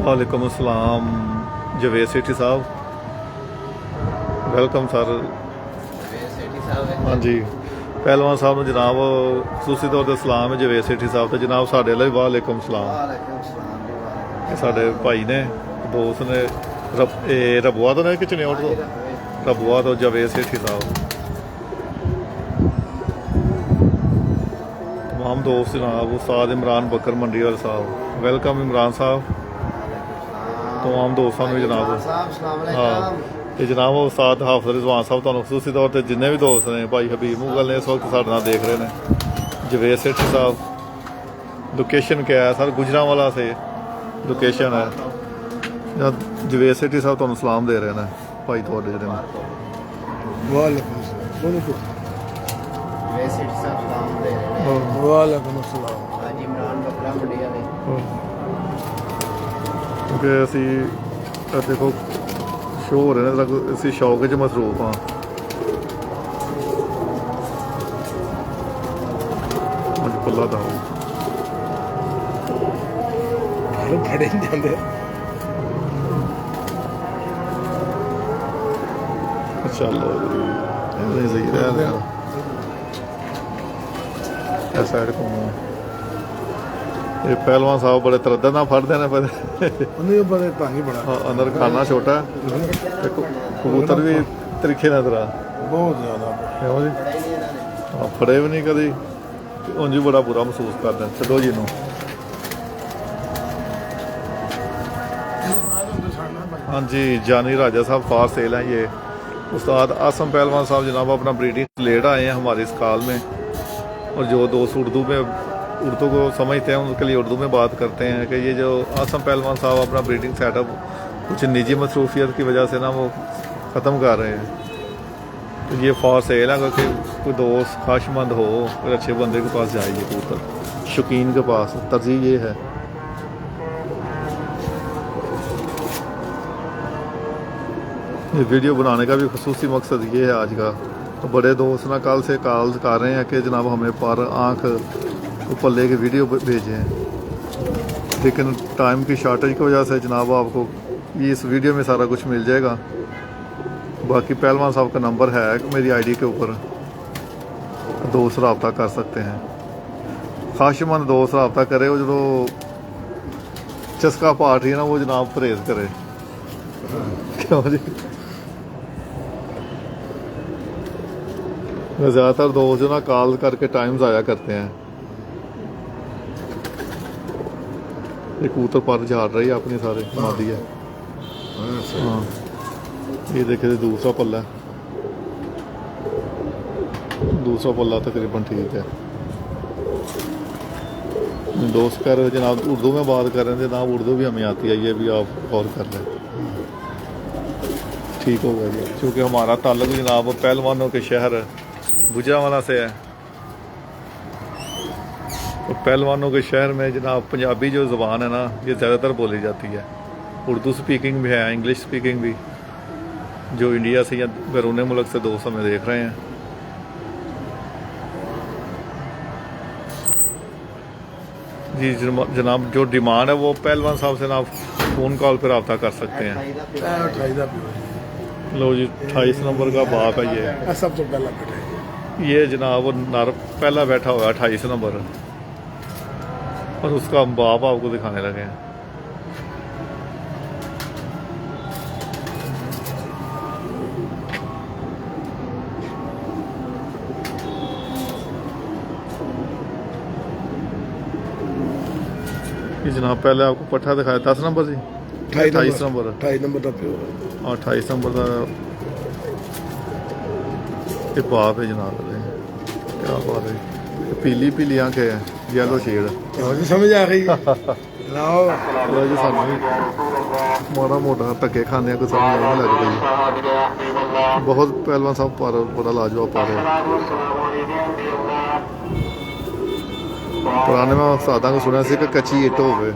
ਵਾਲੇਕੁਮ ਅਸਲਾਮ ਜਵੇਦ ਸੇਠੀ ਸਾਹਿਬ ਵੈਲਕਮ ਸਰ। ਹਾਂਜੀ ਪਹਿਲਵਾਨ ਸਾਹਿਬ ਨੂੰ ਜਨਾਬ ਖੁਸੂਸੀ ਤੌਰ ਤੇ ਸਲਾਮ ਹੈ ਜਵੇਦ ਸੇਠੀ ਸਾਹਿਬ ਤੇ ਜਨਾਬ ਸਾਡੇ ਲਈ ਵਾਲੇਕੁਮ ਸਲਾਮ। ਇਹ ਸਾਡੇ ਭਾਈ ਨੇ ਦੋਸਤ ਨੇ ਇਹ ਰਬੂਆ ਤੋਂ ਨੇ ਕਿ ਚਨਿਓਟ ਤੋਂ ਰਬੂਆ ਤੋਂ ਜਵੇਦ ਸੇਠੀ ਸਾਹਿਬ तमाम दोस्त जनाब उस्ताद इमरान बकर मंडीवाल साहब वेलकम इमरान साहब तमाम दोस्तों ਨੂੰ ਜਨਾਬ ਹਾਂ ਤੇ ਜਨਾਬ ਉਸਤਾਦ ਹਾਫਿਜ਼ ਰਿਜ਼ਵਾਨ ਸਾਹਿਬ ਤੁਹਾਨੂੰ ਖੁਸੂਸੀ ਤੌਰ ਤੇ ਜਿੰਨੇ ਵੀ ਦੋਸਤ ਨੇ ਭਾਈ ਹਬੀਬ ਮੁਗਲ ਨੇ ਇਸ ਵਕਤ ਸਾਡੇ ਨਾਲ ਦੇਖ ਰਹੇ ਨੇ। ਜਵੇਦ ਸੇਠੀ ਸਾਹਿਬ ਲੋਕੇਸ਼ਨ ਕਿਆ ਹੈ ਸਰ ਗੁਜਰਾਂਵਾਲਾ ਸੇ ਲੋਕੇਸ਼ਨ ਹੈ। ਜਵੇਦ ਸੇਠੀ ਸਾਹਿਬ ਤੁਹਾਨੂੰ ਸਲਾਮ ਦੇ ਰਹੇ ਨੇ ਭਾਈ ਤੁਹਾਡੇ ਜਿਹੜੇ ਨੇ। ਵਾਲੇਕੁਮ ਸਲਾਮ वैसे सब काम दे रहे हैं। ਵਾਲੇਕੁਮ ਅਸਲਾਮ आज इमरान बकरा मंडी वाले ਕਿਉਂਕਿ ਅਸੀਂ ਇਹ ਦੇਖੋ ਸ਼ੋਅ ਹੋ ਰਹੇ ਨੇ ਅਸੀਂ ਸ਼ੌਕ 'ਚ ਮਸਰੂਫ ਹਾਂ। ਅੱਜ ਪੱਲਾ ਦਾ ਫੜੇ ਨਹੀਂ ਜਾਂਦੇ। ਚਲੋ ਇਹ ਸਹੀ ਰਹਿ ਰਿਹਾ ਇਹ ਸਾਈਡ ਘੁੰਮੋ। ਇਹ ਪਹਿਲਵਾਨ ਸਾਹਿਬ ਬੜੇ ਤਰੱਦਦ ਨਾਲ ਫੜਦੇ ਨੇ ਪਰ ਉਹਨੇ ਬੜੇ ਢੰਗ ਬੜਾ ਅੰਦਰ ਖਾਨਾ ਛੋਟਾ ਤੇ ਕਬੂਤਰ ਵੀ ਤਰੀਕੇ ਨਜ਼ਰ ਆ ਬਹੁਤ ਜ਼ਿਆਦਾ ਕਿਉਂ ਜੀ ਫੜੇ ਵੀ ਨਹੀਂ ਕਦੀ ਉਂਝ ਬੜਾ ਬੁਰਾ ਮਹਿਸੂਸ ਕਰਦੇ ਛੱਡੋ ਜੀ ਨੂੰ। ਹਾਂਜੀ जानी राजा साहब फार सेल हैं ये उस्ताद आसम पहलवान साहब जनाब अपना ब्रीडिंग लेट आए हैं हमारे इस कॉल में और जो दोस्त उर्दू को समझते हैं उनके लिए उर्दू में बात करते हैं कि ये जो आसम पहलवान साहब अपना ब्रीडिंग सेटअप कुछ निजी मसरूफियत की वजह से ना वो ख़त्म कर रहे हैं। ये फॉर सेल है, अगर कोई दोस्त ख्वाहिशमंद हो, कोई अच्छे बंदे के पास जाइए कबूतर, शौकीन के पास तरजीह ये है। ये वीडियो बनाने का भी खुसूसी मकसद ये है आज का। तो बड़े दोस्त ना कल से कॉल कर रहे हैं कि जनाब हमें पर आँख पल्ले की वीडियो भेजें, लेकिन टाइम की शॉर्टेज की वजह से जनाब आपको इस वीडियो में सारा कुछ मिल जाएगा। बाकी पहलवान साहब का नंबर है मेरी आईडी के ऊपर, दोस्त रब्ता कर सकते हैं। ख्वाहिशमंद दोस्त रब्ता करे, वो जो चस्का पार्टी है ना वो जनाब परहेज करे। क्यों जी, ज़्यादातर दोस्त जो ना कॉल करके टाइम ज़ाया करते हैं। एक कबूतर पर झाड़ रही है अपनी सारे मादी है। हाँ ये देखिए दूसरा पल्ला है, दूसरा पल्ला तकरीबन ठीक है। दोस्त कह रहे थे जनाब उर्दू में बात कर रहे थे, जनाब उर्दू भी हमें आती है, ये भी आप गौर कर लें, ठीक होगा जी। क्योंकि हमारा ताल्लुक जनाब पहलवानों के शहर गुजरांवाला से है, तो पहलवानों के शहर में जनाब पंजाबी जो ज़ुबान है ना ये ज़्यादातर बोली जाती है। उर्दू स्पीकिंग भी है, इंग्लिश स्पीकिंग भी, जो इंडिया से या बैरून मुल्क से दोस्त हमें देख रहे हैं। जी जनाब जो डिमांड है वो पहलवान साहब से ना फ़ोन कॉल पर रब्ता कर सकते हैं। लो जी 28 नंबर का बाप है ये, सब तो पहला बैठा है ये जनाब नर पहला बैठा हुआ है 28 नंबर, और उसका बाप आपको दिखाने लगे हैं। ये जनाब पहले आपको पट्ठा दिखाया 10 नंबर जी, 28 नंबर 28 नंबर का प्योर और 28 नंबर का ये बाप है जनाब। क्या बात है, पीली पीली आंखें हैं, येलो शेड समझ आ गई। लाओ जी सानू भी माड़ा मोटा धक्के खाने को समझ नहीं लग रही। बहुत पहलवान साहब पर बड़ा लाजवाब पा रहे पुराने में उस्तादा को सुना सी कि कच्ची इट होवे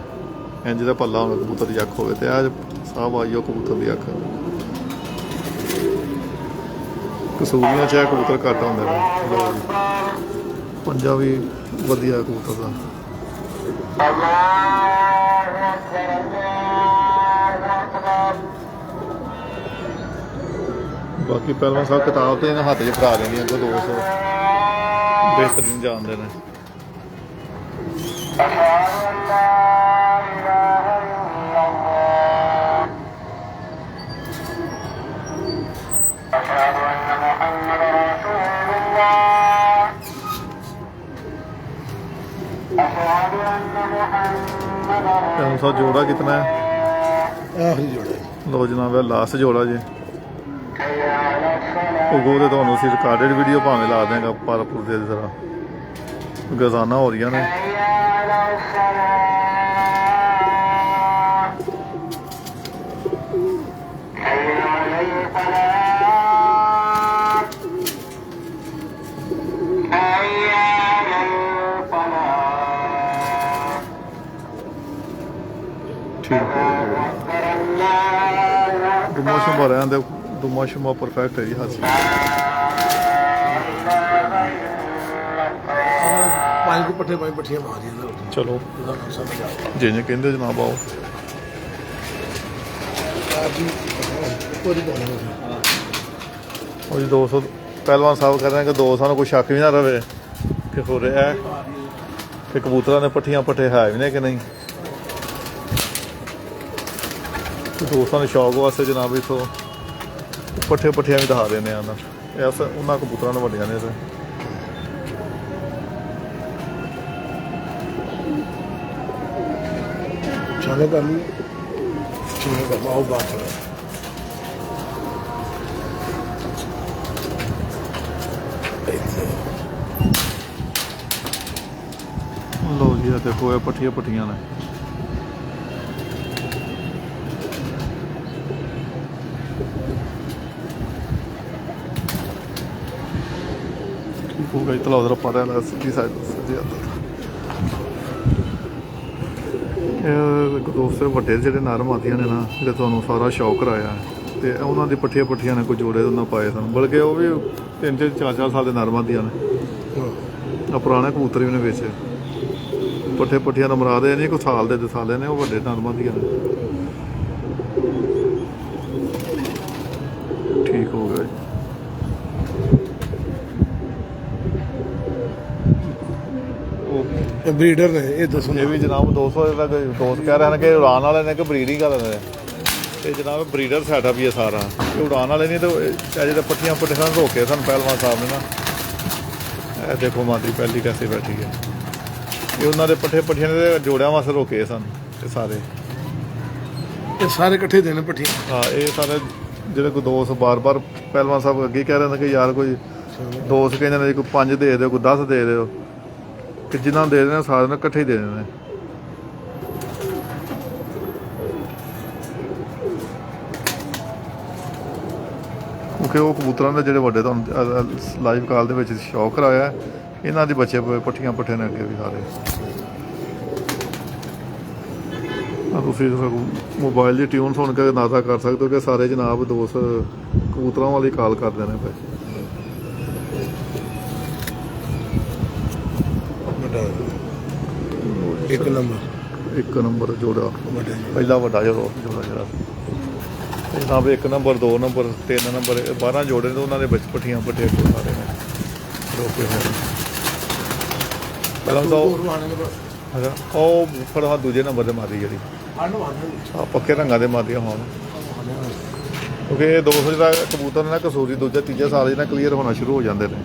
इंज दा पल्ला होवे कबूतर दी अख होवे, ते आज साहब आइयो कबूतर दी अख कसूरियां च कबूतर घट होंदे ने। पंजा भी वधिया कबूतर दा। बाकी पहलवान साहब किताब तो इन्हें हाथ च फड़ा लेनी अगो 200 बेहतरीन जानते हैं। जोड़ा कितना है? आखिरी जोड़ा लो जनाब लास्ट जोड़ा जी। वो तो ਤੁਹਾਨੂੰ ਅਸੀਂ ਰਿਕਾਰਡਡ ਵੀਡੀਓ ਭਾਵੇਂ ਲਾ ਦੇਗਾ ਪਰ ਪੁਰਦੇ ਦੀ ਤਰ੍ਹਾਂ ਗਜ਼ਾਨਾ ਹੋ ਰਹੀਆਂ ਨੇ। दुमा शुमा रहते दुमा शुमा परफेक्ट है जी हासिल। चलो जिन्हें कहते जनाब आओ। और जी 200 पहलवान साहब कह रहे हैं कि 200 कोई शक भी ना रहे कि हो रहा है कि कबूतरा ने पट्ठियां पट्ठे है भी ने कि नहीं। दोस्तों ने शौक वास्ते जनाब इतों पट्ठे पट्ठियां भी दिखा देने ऐसा उन्होंने कबूतरों ने वड्डिया ने चाले कर लिए आओ बात लो जी देखो ये पट्ठियां पट्ठियां ने। ਹੋਊਗਾ ਜੀ ਤਲਾਬ ਦਾ ਪਤਾ ਹੈ ਸਿੱਧੀ ਸਾਈਡ ਸੱਜੇ ਹੱਥ। ਇਹ ਦੋਸਤ ਵੱਡੇ ਜਿਹੜੇ ਨਰ ਮਾਦੀਆਂ ਨੇ ਨਾ, ਜਿਹੜੇ ਤੁਹਾਨੂੰ ਸਾਰਾ ਸ਼ੌਕ ਕਰਾਇਆ ਤੇ ਉਹਨਾਂ ਦੀ ਪੱਠੀਆਂ ਨੇ ਕੋਈ ਜੋੜੇ ਉਹਨਾਂ ਪਾਏ ਸਨ, ਬਲਕਿ ਉਹ ਵੀ 3-4 ਸਾਲ ਦੇ ਨਰ ਮਾਦੀਆਂ ਨੇ। ਆ ਪੁਰਾਣੇ ਕਬੂਤਰ ਵੀ ਨੇ ਵਿੱਚ ਪੱਠੀਆਂ ਦਾ ਮੁਰਾਦ ਇਹ ਨਹੀਂ ਕੋਈ ਸਾਲ ਦੇ ਸਾਲੇ ਨੇ, ਉਹ ਵੱਡੇ ਨਰ ਮਾਦੀਆਂ ਨੇ। ਠੀਕ ਹੋ ਗਿਆ ਜੀ। ਬਰੀਡਰ ਨੇ ਇਹ ਦੱਸੋ। ਇਹ ਵੀ ਜਨਾਬ 200 ਦਾ ਦੋਸਤ ਕਹਿ ਰਹੇ ਨੇ ਕਿ ਉਡਾਨ ਵਾਲੇ ਨੇ ਕਿ ਬਰੀਡਿੰਗ ਵਾਲੇ ਨੇ, ਤੇ ਜਨਾਬ ਬਰੀਡਰ ਸੈਟਅਪ ਹੀ ਹੈ ਸਾਰਾ। ਇਹ ਉਡਾਨ ਵਾਲੇ ਨਹੀਂ ਤੇ ਜਿਹੜੇ ਪੱਠੀਆਂ ਰੋਕੇ ਸਨ ਪਹਿਲਵਾਨ ਸਾਹਿਬ ਨੇ ਨਾ। ਇਹ ਦੇਖੋ ਮਾਦੀ ਪਹਿਲੀ ਕੈਸੇ ਬੈਠੀ ਹੈ, ਇਹ ਉਹਨਾਂ ਦੇ ਪੱਠੀਆਂ ਦੇ ਜੋੜਿਆਂ ਵਾਸਤੇ ਰੋਕੇ ਸਨ ਇਹ ਸਾਰੇ। ਇਹ ਸਾਰੇ ਇਕੱਠੇ ਦੇਣੇ ਪੱਠੀਆਂ? ਹਾਂ, ਇਹ ਸਾਰੇ ਜਿਹੜੇ ਕੋਈ ਦੋਸਤ ਬਾਰ-ਬਾਰ ਪਹਿਲਵਾਨ ਸਾਹਿਬ ਅੱਗੇ ਕਹਿ ਰਹੇ ਨੇ ਕਿ ਯਾਰ ਕੋਈ ਦੋਸਤ ਕਹਿੰਦੇ ਨੇ ਕੋਈ 5 ਦੇ ਦਿਓ, ਕੋਈ 10 ਦੇ ਦਿਓ, ਕਿ ਜਿਨ੍ਹਾਂ ਨੂੰ ਦੇ ਦੇਣੇ ਸਾਰਿਆਂ ਨੂੰ ਇਕੱਠੇ ਹੀ ਦੇ ਦੇਣੇ। ਕਿਉਂਕਿ ਉਹ ਕਬੂਤਰਾਂ ਦੇ ਜਿਹੜੇ ਵੱਡੇ ਤੁਹਾਨੂੰ ਲਾਈਵ ਕਾਲ ਦੇ ਵਿੱਚ ਸ਼ੌਕ ਕਰਾਇਆ, ਇਹਨਾਂ ਦੇ ਬੱਚੇ ਪੱਠੀਆਂ ਨੇ ਅੱਗੇ ਵੀ ਸਾਰੇ। ਤੁਸੀਂ ਮੋਬਾਈਲ ਦੀ ਟਿਊਨ ਸੁਣ ਕੇ ਅੰਦਾਜ਼ਾ ਕਰ ਸਕਦੇ ਹੋ ਕਿ ਸਾਰੇ ਜਨਾਬ ਦੋਸਤ ਕਬੂਤਰਾਂ ਵਾਲੀ ਕਾਲ ਕਰਦੇ ਨੇ ਭਾਈ। ਇੱਕ ਨੰਬਰ ਜੋੜਾ ਪਹਿਲਾ ਵੱਡਾ ਜੋੜਾ ਜਿਹੜਾ ਜਨਾਬ 1 ਨੰਬਰ 2 ਨੰਬਰ 3 ਨੰਬਰ 12 ਜੋੜੇ ਨੇ, ਉਹਨਾਂ ਦੇ ਵਿੱਚ ਪੱਠੀਆਂ ਸਾਰੇ ਨੇ ਰੋਕੇ ਹੋਏ। ਪਹਿਲਾਂ ਤਾਂ ਉਹ ਫੜਾ ਦੂਜੇ ਨੰਬਰ ਦੇ ਮਾਦੀ ਜਿਹੜੀ ਪੱਕੇ ਰੰਗਾਂ ਦੇ ਮਾਦੀਆਂ ਹੋਣ, ਕਿਉਂਕਿ ਇਹ 200 ਜਿਹੜਾ ਕਬੂਤਰ ਨੇ ਨਾ ਕਸੂਰੀ ਦੂਜਾ ਤੀਜਾ ਸਾਲ ਜਿਹੜਾ ਕਲੀਅਰ ਹੋਣਾ ਸ਼ੁਰੂ ਹੋ ਜਾਂਦੇ ਨੇ,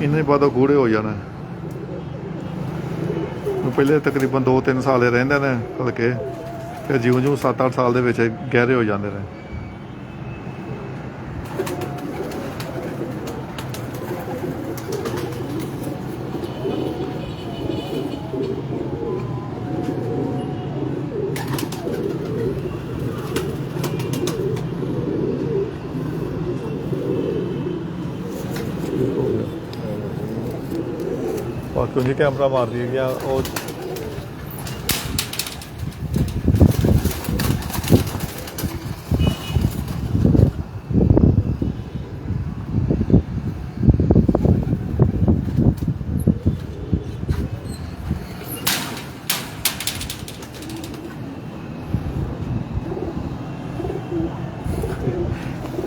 ਇੰਨੇ ਬਾਅਦ ਉਹ ਗੂੜੇ ਹੋ ਜਾਣਾ। ਪਹਿਲੇ ਤਕਰੀਬਨ 2-3 ਸਾਲ ਰਹਿੰਦੇ ਨੇ ਹਲਕੇ, ਫਿਰ ਜਿਉਂ 7-8 ਸਾਲ ਦੇ ਵਿੱਚ ਗਹਿਰੇ ਹੋ ਜਾਂਦੇ ਨੇ। क्योंकि कैमरा मार दिया गया और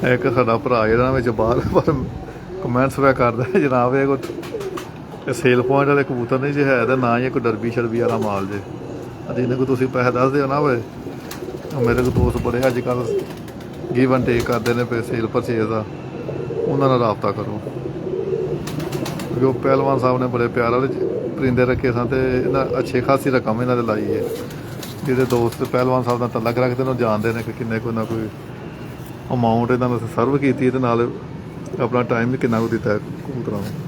एक साडा भरा जिहड़ा विच बाहर पर कमेंट्स पे करदा जनाब ये कोई सेल पॉइंट वाले कबूतर नहीं जो है तो ना ही कोई डरबी शरबी वाला माल जे जिन्हें को तुसीं पैसे दस दिओ ना वे मेरे को दोस्त बड़े अजकल गिव एंड टेक करते हैं पे सेल परचेज का उन्होंने नाल राबता करो क्योंकि पहलवान साहब ने बड़े प्यार वाले परिंदे रखे सन ते अच्छी खासी रकम इन्होंने लाई है जिहदे दोस्त पहलवान साहब का तलक रखते हैं जानते हैं कि किन्ने कोई ना कोई अमाउंट इन्होंने सर्व की अपना टाइम भी कितना दिता है कबूतरों को।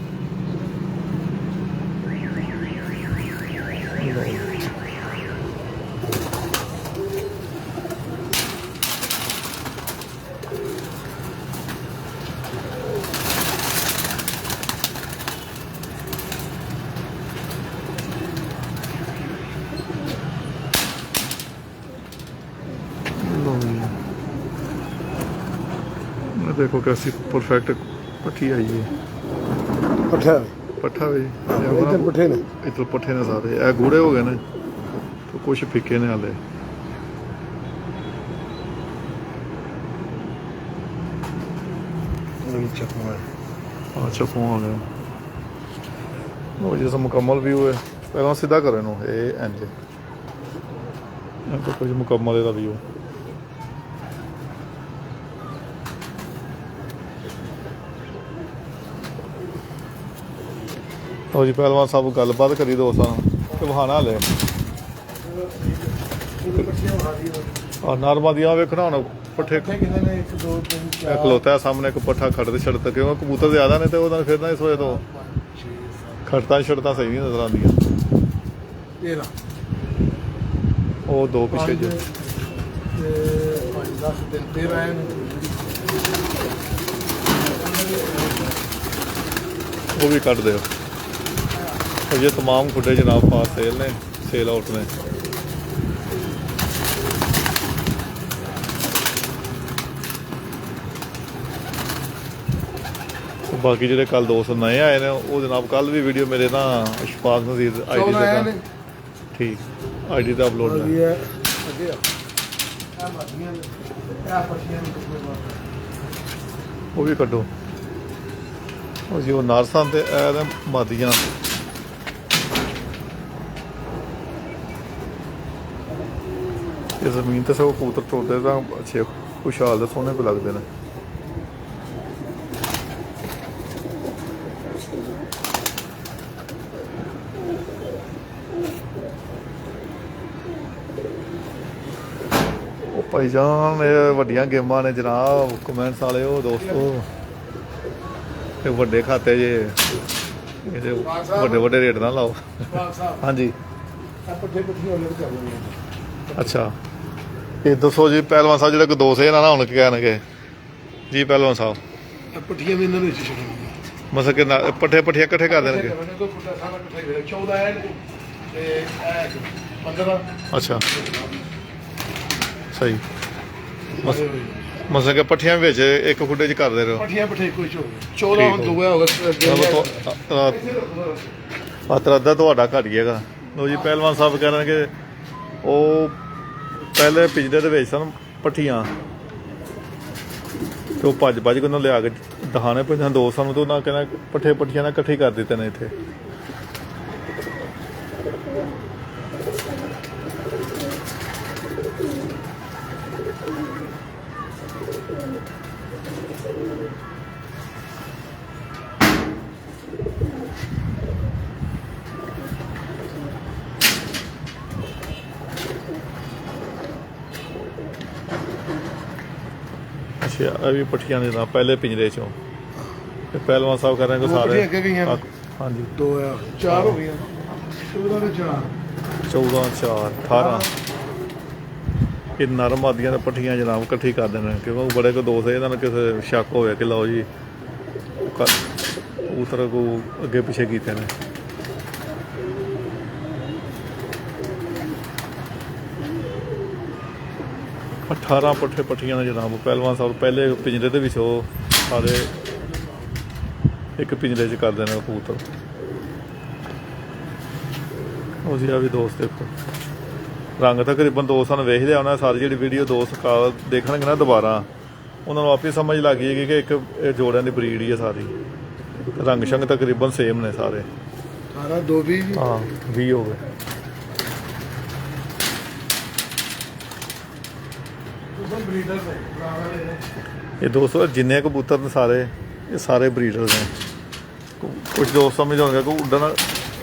देखो कैसी परफेक्ट पट्ठी आई है पट्ठा भी इधर पट्ठे ने सारे ए गूढ़े हो गए ने तो कुछ फिके ने हाले चप्पू आ गए वो जैसा मुकम्मल व्यू है पहला सीधा करें नो ये इंज तो कुछ मुकम्मल का व्यू तो जी पहलवान साहब गलबात करी दोस्तों कि बहाना ले नरमदियाँ वेखना हूँ पट्ठे खलोता है सामने एक पट्ठा खड़ते छड़ते क्योंकि कबूतर ज्यादा ने तो फिर ना इस वजह तो खड़ता छड़ता सही नहीं नजर आंदियां वो दो पिछे जो वो भी कट दो। और ये तमाम खुडे जनाब पास सेल ने, सेल आउट ने। बाकी जो कल दोस्त नए आए ने वो जनाब कल भी वीडियो मेरे ना अशफाक नज़ीर आई डी ठीक आई डी तो अपलोड है। वो भी कड्डो और जी वो नारसा ते मादियां ये जमीन तो सब कबूतर टोटते तो अच्छे खुशहाल सोहने पे लगते हैं। भाईजान ये वड्डियां गेमां ने जनाब कमेंट्स वाले हो दोस्तों ते वड्डे खाते जे वड्डे वड्डे रेट ना लाओ। हाँ जी अच्छा ये दसो जी पहलवान साहब जो दोस्त है ना हूँ कहने जी पहलवान साहब पट्ठियां भी इन्होंने मतलब कि पट्ठे पट्ठियां कट्ठे कर देंगे। अच्छा सही मतलब कि पट्ठियां भी बिच एक खुडे च कर दे रहे हो। पट्ठियां पट्ठे कुछ हो गए 14 हो गया अतरादा ਤੁਹਾਡਾ ਘਟ ਗਿਆਗਾ। ਲੋ ਜੀ ਪਹਿਲਵਾਨ ਸਾਹਿਬ ਕਹਿ ਰਹੇ ਕਿ ਉਹ ਪਹਿਲੇ ਪਿੰਜਰੇ ਦੇ ਵਿੱਚ ਸਨ ਪੱਠੀਆਂ ਤੇ ਉਹ ਭੱਜ ਕੇ ਉਹਨਾਂ ਲਿਆ ਕੇ ਦਿਖਾਣੇ ਪੈਂਦੇ ਦੋ ਸਾਨੂੰ ਤੇ ਉਹਨਾਂ ਕਹਿੰਦਾ ਪੱਠੇ ਪੱਠੀਆਂ ਨਾਲ ਇਕੱਠੇ ਕਰ ਦਿੱਤੇ ਨੇ ਇੱਥੇ। अच्छा भी पट्ठियां ने पहले पिंजरे चों पहलवान साहब कर रहे हैं सारे। हाँ जी 2 4 हो गई 14 4 18 ये नरम आदियां ने पट्ठियां जनाब इकट्ठी कर देने क्योंकि बड़े को दोस्त है किसी शक हो कि लो जी कबूतर को अगे पिछे किए ने। अठारह पट्ठे पट्ठियां ने जनाब पहलवान साहब पहले पिंजरे के विच सारे एक पिंजरे च कर देने कबूतर। और जी भी दोस्त देखो रंग तकरीबन दोस्त सानू वेख लिया उन्होंने सारी जी वीडियो दोस्त देखने ना दोबारा उन्होंने आप ही समझ लग गई कि एक जोड़ियां की ब्रीड ही है सारी। रंग शंग तकरीबन सेम ने सारे। हाँ 20 हो गए। ये दोस्तों जिन्ने कबूतर ने सारे ये सारे ब्रीडर ने। कुछ दोस्त समझ होंगे कि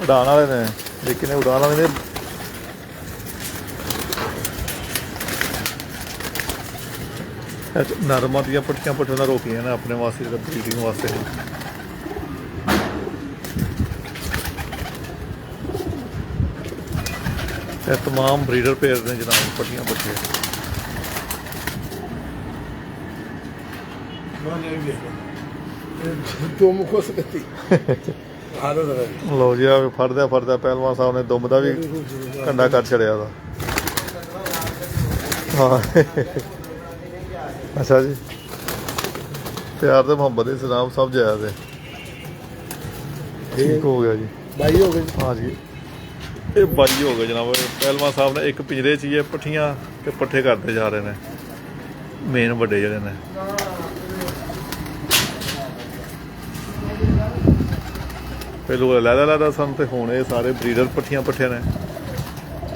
उड़ान वाले ने लेकिन उड़ान वाले ने नरमा दियां पट्ठियां पट्ठियां रोकियां ने अपने वास्ते ब्रीडिंग वास्ते। तमाम ब्रीडर पेयर ने जनाब पट्ठियां पट्ठियां। लो जी फड़द फड़द पहलवान साहब ने दुम का भी कंडा कर छड़िया था। हाँ अच्छा जी प्यार तो मोहब्बत ही जनाब सब जाया ठीक हो गया जी 22 हो गए। हाँ जी ये 22 हो गए जनाब। पहलवान साहब ने एक पिंजरे च ही पट्ठियां ते पट्ठे करते जा रहे हैं मेन बड़े जड़े ने। पहलू लैदा सन तो हुण ये सारे ब्रीडर पट्ठियां पट्ठे ने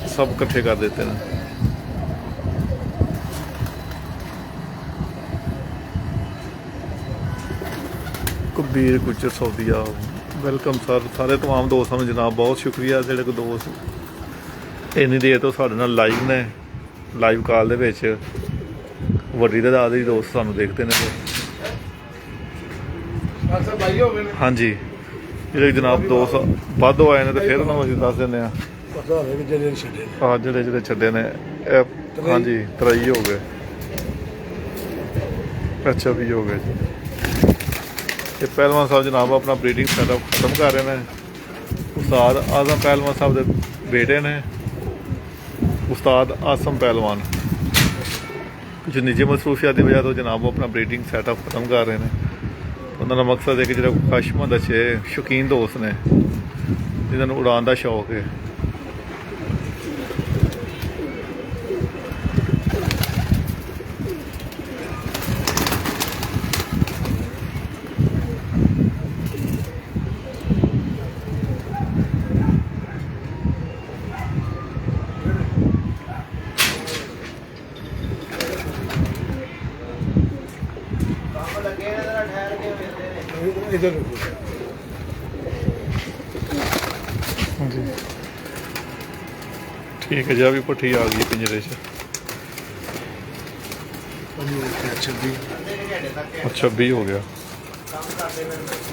सब कट्ठे कर देते हैं। कबीर गुजर सौदिया वेलकम सर सारे तमाम दोस्तों जनाब बहुत शुक्रिया जेडे को दोस्त इन्नी देर तो साडे नाल लाइव ने लाइव कॉल दे विच वड्डी तादाद दे दोस्त सानू देखते हैं। हाँ जी ਜਿਹੜੇ जनाब दोस्त वाधो आए ने तो फिर उन्होंने ਅਸੀਂ दस दें। हाँ ਜਿਹੜੇ ਛੱਡੇ ने हाँ जी 23 हो गए। अच्छा भी हो गए जी। ਤੇ ਪਹਿਲਵਾਨ ਸਾਹਿਬ ਜਨਾਬ ਆਪਣਾ ਬਰੀਡਿੰਗ ਸੈਟਅਪ ਖਤਮ ਕਰ ਰਹੇ ਨੇ। ਉਸਤਾਦ ਆਜ਼ਮ ਪਹਿਲਵਾਨ ਸਾਹਿਬ ਦੇ ਬੇਟੇ ਨੇ ਉਸਤਾਦ ਆਸਮ ਪਹਿਲਵਾਨ, ਕੁਝ ਨਿੱਜੀ ਮਸਰੂਫੀਅਤ ਦੀ ਵਜ੍ਹਾ ਤੋਂ ਜਨਾਬ ਉਹ ਆਪਣਾ ਬਰੀਡਿੰਗ ਸੈਟਅਪ ਖਤਮ ਕਰ ਰਹੇ ਨੇ। ਉਹਨਾਂ ਦਾ ਮਕਸਦ ਹੈ ਕਿ ਜਿਹੜਾ ਖਾਸ਼ਮੰਦ ਅੱਛੇ ਸ਼ੌਕੀਨ ਦੋਸਤ ਨੇ ਜਿਨ੍ਹਾਂ ਨੂੰ ਉਡਾਉਣ ਦਾ ਸ਼ੌਕ ਹੈ, इधर जी ठीक है जी। अभी पट्टी आ गई पिंजरे से। अच्छा 20 हो गया,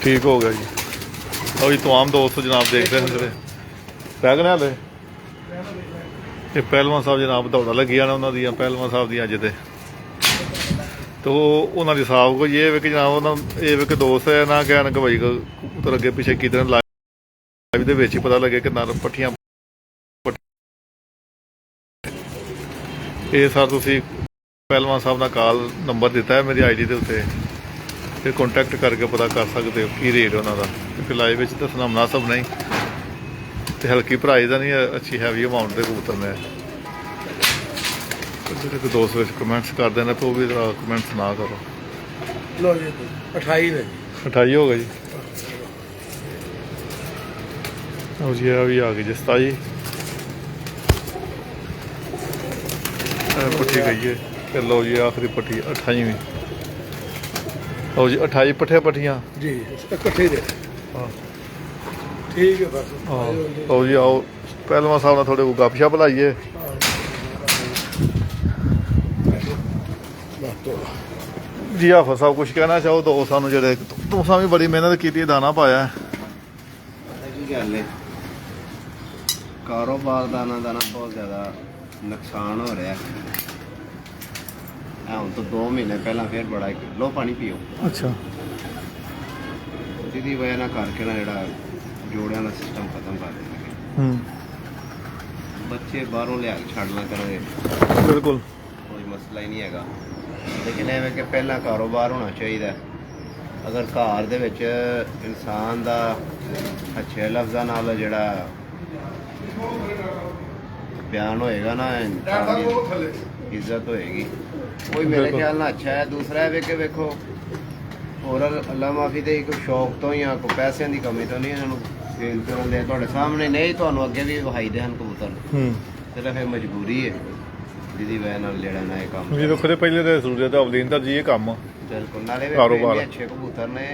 ठीक हो गया जी। अभी तमाम दोस्त जनाब देख रहे हैं रह गए हाले ये पहलवान साहब जनाब दौड़ा लगी ना उन्होंने पहलवान साहब दी अज तो उन्होंने साहब को ये वे कि जनाब ये वे कि दोस्त है ना कहन कि भाई कबूतर अगे पिछे कितने लाइव दे विच ही पता लगे कि पट्ठियां ये सर तुसी पहलवान साहब का कॉल नंबर दिता है मेरी ID के उत्ते फिर कॉन्टैक्ट करके पता कर सकते हो की रेट उन्होंने क्योंकि लाइव में दसना मुनासब नहीं तो हल्की प्राइस का नहीं अच्छी हैवी अमाउंट के कबूतर ने। जो दोस्त कमेंट्स कर देना तो भी कमेंट्स ना करो। लो जी 28 28 हो गया जी। और जी अभी आ गई जी 27 पट्टी गई है। फिर लो जी आखिरी पट्टी 28वीं। लो जी 28 पट्ठे पट्टियाँ जी इकट्ठे दे। हाँ ठीक है बस। हाँ लो जी आओ पहलवान साहब ने थोड़े को गपशप लाइए। जी हाफिज साहब कुछ कहना चाहो दोस्तां नूं जेह्ड़े तुसां भी बड़ी मेहनत की दाना पाया है। की गल है कारोबार का ना बहुत ज़्यादा नुकसान हो रहा है। हम तो 2 महीने पहला फिर बड़ा लो पानी पियो अच्छा जिसकी वजह ना करके ना जो जोड़ियां का सिस्टम खत्म कर देंगे। बच्चे बाहरों लिया छड़ना करेंगे बिल्कुल कोई मसला ही नहीं है। लेकिन एवं कि पहला कारोबार होना चाहिए। अगर घर दे विच इंसान का अच्छे लफ्ज़ां नाल जिहड़ा बयान होएगा ना इंसान की इज्जत होएगी कोई मेरे ख्याल ना अच्छा है। दूसरा है कि वेखो और अल्लाह माफी दे कोई शौक तो या कोई पैसों की कमी तो नहीं इन्होंने सेल करन दे तुहाडे सामने नहीं तुहानूं अगे भी वहाई दे हन कबूतर सिर्फ एक मजबूरी है जिहदी वजह नाल जेड़ा ना ये काम जी देखो पहले तो जरूरत है अवलीन तरजीह ये काम बिल्कुल नाले कारोबार अच्छे कबूतर ने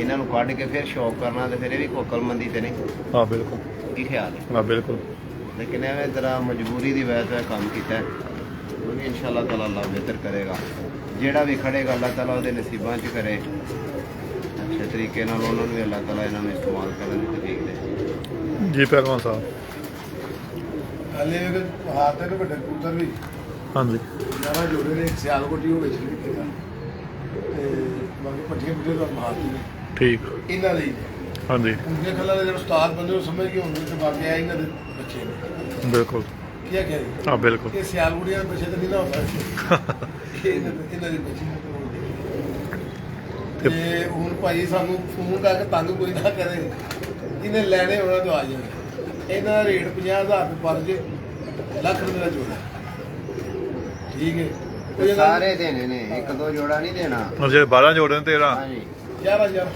इन्हां नूं कढ के फिर शौक करना तो फिर ये भी कोई अकलमंदी ते नहीं। हाँ बिल्कुल की ख्याल है। हाँ बिल्कुल लेकिन एवं तरह मजबूरी की वजह से काम किया है वो भी इंशाअल्लाह ताला अल्लाह बेहतर करेगा। जेड़ा भी खड़ेगा अल्लाह ताला उसके नसीबों च करे अच्छे तरीके नाल उन्होंने भी अल्लाह ताला इन्होंने इस्तेमाल करने की तौफीक दे। जी पहलवान साहब हाले हाथ है बड़े कबूतर भी हाँ जी ज्यादा जोड़े ने एक सियालकोटी हो गई किया बाकी पट्टियां पुट्टियां तो हाथ ने ठीक इन्हां दे हाँ जी उनके खिलाफ जो उस्ताद बंदे वो समझ के उनके बाकी आए इन्हां दे बच्चे ने बिल्कुल क्या कह रहे हाँ बिल्कुल ये सियालकोटियां बच्चे तो नहीं ना होता इन्हां दे बच्चे ਤੇ ਹੁਣ ਭਾਈ ਸਾਨੂੰ ਫੋਨ ਕਰਕੇ ਤੰਗ ਕੋਈ ਨਾ ਕਰੇ ਇਹਨੇ ਲੈਣੇ ਉਹਨਾਂ ਤੋਂ ਆ ਜਾਣ। ਇਹਨਾਂ ਦਾ ਰੇਟ 50,000 ਰੁਪਏ ਪਰ ਜੇ ਲੱਖ ਰੁਪਏ ਦਾ ਜੋੜਾ ਠੀਕ ਹੈ तो सारे देने ने एक दो जोड़ा नहीं देना। और जो 12 जोड़े ने 13 हाँ जी 11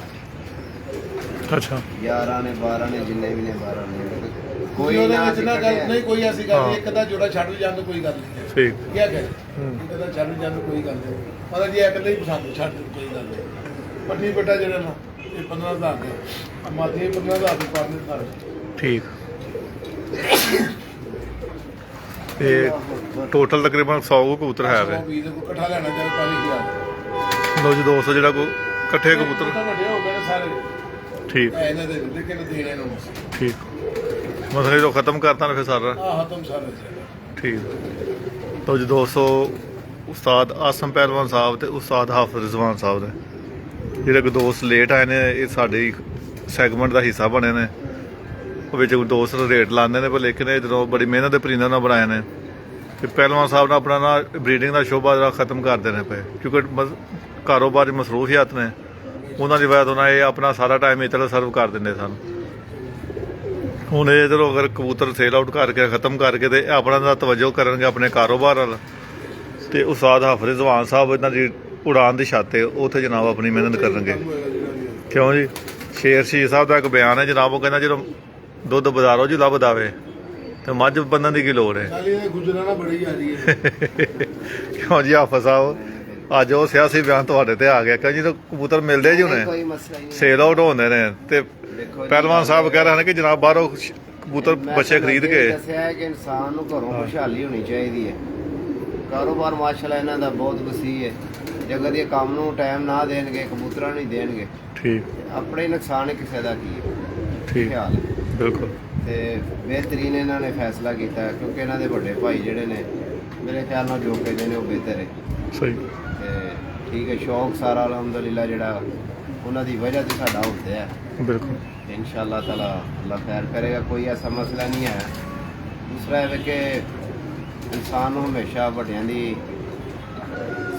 अच्छा 11 ने 12 ने जिन्ने भी ने 12 ने ਕੋਈ ਉਹਦੇ ਵਿੱਚ ਨਾ ਗੱਲ ਨਹੀਂ ਕੋਈ ਐਸੀ ਗੱਲ ਨਹੀਂ ਇੱਕ ਦਾ ਜੋੜਾ ਛੱਡ ਵੀ ਜਾਣ ਤੋਂ ਕੋਈ ਗੱਲ ਨਹੀਂ ठीक ਕੀ ਕਹੇ ਇੱਕ ਦਾ ਛੱਡ ਵੀ ਜਾਣ ਤੋਂ ਕੋਈ ਗੱਲ ਨਹੀਂ ਪਤਾ ਜੀ ਇਕੱਲੇ ਹੀ ਪਸੰਦ ਛੱਡ ਕੋਈ ਗੱਲ ਨਹੀਂ ਪੱਠੀ ਬੱਟਾ ਜਿਹੜਾ ਨਾ ਇਹ 15,000 ਦੇ ਮਾਥੇ 15,000 ਦੇ ਪਾਰ ਨੇ ਸਾਰੇ ठीक ਤੇ ਟੋਟਲ ਤਕਰੀਬਨ 100 ਕਬੂਤਰ ਹੈ ਵੇ 120 ਕੋ ਇਕੱਠਾ ਲੈਣਾ ਚਾਹੀਦਾ 45,000 ਲੋ ਜੀ ਦੋਸਤੋ ਜਿਹੜਾ ਕੋ ਇਕੱਠੇ ਕਬੂਤਰ ਵੱਡੇ ਹੋ ਗਏ ਨੇ ਸਾਰੇ ਠੀਕ ਇਹਨਾਂ ਦੇ ਲੇਕਿਨ ਦੇਣੇ ਨੂੰ ਠੀਕ ਮਸਲੇ ਤੋਂ ਖਤਮ ਕਰਤਾ ਨਾ ਫਿਰ ਸਾਰਾ ਆਹ ਤੁਮ ਸਾਰੇ ਠੀਕ ਤੋ ਜੀ ਦੋਸਤੋ ਉਸਤਾਦ ਆਸਮ ਪਹਿਲਵਾਨ ਸਾਹਿਬ ਤੇ ਉਸਤਾਦ ਹਾਫਿਜ਼ ਰਿਜ਼ਵਾਨ ਸਾਹਿਬ ਦੇ ਜਿਹੜੇ ਕੋਈ ਦੋਸਤ ਲੇਟ ਆਏ ਨੇ ਇਹ ਸਾਡੇ ਸੈਗਮੈਂਟ ਦਾ ਹਿੱਸਾ ਬਣੇ ਨੇ। ਉਹ ਵਿੱਚ ਕੋਈ ਦੋਸਤ ਰੇਟ ਲਾਉਂਦੇ ਨੇ, ਪਰ ਲੇਕਿਨ ਇਹ ਜਦੋਂ ਬੜੀ ਮਿਹਨਤ ਦੇ ਪਰਿੰਦਰ ਨਾਲ ਬਣਾਏ ਨੇ ਕਿ ਪਹਿਲਵਾਨ ਸਾਹਿਬ ਨੇ ਆਪਣਾ ਨਾ ਬਰੀਡਿੰਗ ਦਾ ਸ਼ੋਭਾ ਜਿਹੜਾ ਖਤਮ ਕਰ ਦੇਣੇ ਪਏ, ਕਿਉਂਕਿ ਕਾਰੋਬਾਰ 'ਚ ਮਸਰੂਫੀਅਤ ਨੇ ਉਹਨਾਂ ਦੀ ਵਜ੍ਹਾ ਤੋਂ ਨਾ ਇਹ ਆਪਣਾ ਸਾਰਾ ਟਾਈਮ ਇੱਧਰ ਸਰਵ ਕਰ ਦਿੰਦੇ ਸਨ। ਹੁਣ ਇਹ ਜਦੋਂ ਅਗਰ ਕਬੂਤਰ ਸੇਲ ਆਊਟ ਕਰਕੇ ਖਤਮ ਕਰਕੇ ਤੇ ਆਪਣਾ ਦਾ ਤਵੱਜੋ ਕਰਨਗੇ ਆਪਣੇ ਕਾਰੋਬਾਰ ਵੱਲ, ਤੇ ਉਸਤਾਦ ਹਾਫਿਜ਼ ਰਿਜ਼ਵਾਨ ਸਾਹਿਬ ਇਹਨਾਂ ਦੀ ਉਡਾਨ ਦੀ ਛੱਤ 'ਤੇ ਉੱਥੇ ਜਨਾਬ ਆਪਣੀ ਮਿਹਨਤ ਕਰਨਗੇ। ਕਿਉਂ ਜੀ, ਸ਼ੇਰ ਸ਼ੀਰ ਸਾਹਿਬ ਦਾ ਇੱਕ ਬਿਆਨ ਹੈ ਜਨਾਬ, ਉਹ ਕਹਿੰਦਾ ਜਦੋਂ ਦੁੱਧ ਬਾਜ਼ਾਰੋਂ ਜੀ ਲੱਭਦਾ ਵੇ ਤੇ ਮੱਝ ਬੰਨਣ ਦੀ ਕੀ ਲੋੜ ਹੈ। ਗੁਜਰਾਣਾ ਬੜੀ ਆ ਰਹੀ ਹੈ। ਕਿਉਂ ਜੀ ਹਾਫਿਜ਼ ਸਾਹਿਬ, ਅੱਜ ਉਹ ਸਿਆਸੀ ਬਿਆਨ ਤੁਹਾਡੇ ਤੇ ਆ ਗਿਆ ਕਿ ਜਦੋਂ ਕਬੂਤਰ ਮਿਲਦੇ ਜੀ ਹੁਣੇ ਸੇਲ ਆਊਟ ਹੁੰਦੇ ਨੇ ਤੇ ਪਹਿਲਵਾਨ ਸਾਹਿਬ ਕਹਿ ਰਹੇ ਨੇ ਕਿ ਜਨਾਬ ਬਾਹਰੋਂ ਕਬੂਤਰ ਬੱਚੇ ਖਰੀਦ ਕੇ ਦੱਸਿਆ ਹੈ ਕਿ ਇਨਸਾਨ ਨੂੰ ਘਰੋਂ ਖੁਸ਼ਹਾਲੀ ਹੋਣੀ ਚਾਹੀਦੀ ਹੈ। ਕਾਰੋਬਾਰ ਮਾਸ਼ਾਅੱਲਾ ਇਹਨਾਂ ਦਾ ਬਹੁਤ ਵਸੀਹ ਹੈ। ਜੇ ਅਗਰ ਇਹ ਕੰਮ ਨੂੰ ਟਾਈਮ ਨਾ ਦੇਣਗੇ, ਕਬੂਤਰਾਂ ਨਹੀਂ ਦੇਣਗੇ, ਠੀਕ ਆਪਣੇ ਨੁਕਸਾਨ ਕਿਸੇ ਦਾ ਕੀ ਹੈ। ਠੀਕ ਖਿਆਲ ਬਿਲਕੁਲ। ਤੇ ਬਿਹਤਰੀਨ ਇਹਨਾਂ ਨੇ ਫੈਸਲਾ ਕੀਤਾ ਕਿਉਂਕਿ ਇਹਨਾਂ ਦੇ ਵੱਡੇ ਭਾਈ ਜਿਹੜੇ ਨੇ ਮੇਰੇ ਖਿਆਲ ਨਾਲ ਜੋ ਕਹਿੰਦੇ ਨੇ ਉਹ ਬਿਹਤਰ ਹੈ। ਸਹੀ ਤੇ ਠੀਕ ਹੈ, ਸ਼ੌਕ ਸਾਰਾ ਅਲਹਮਦੁਲਿਲਾ ਜਿਹੜਾ ਉਹਨਾਂ ਦੀ ਵਜ੍ਹਾ ਤੇ ਸਾਡਾ ਹੁੰਦਾ ਹੈ। ਬਿਲਕੁਲ इंशाअल्लाह ताला अल्लाह खैर करेगा, कोई ऐसा मसला नहीं है। दूसरा है कि इंसान को हमेशा ਵੱਡਿਆਂ ਦੀ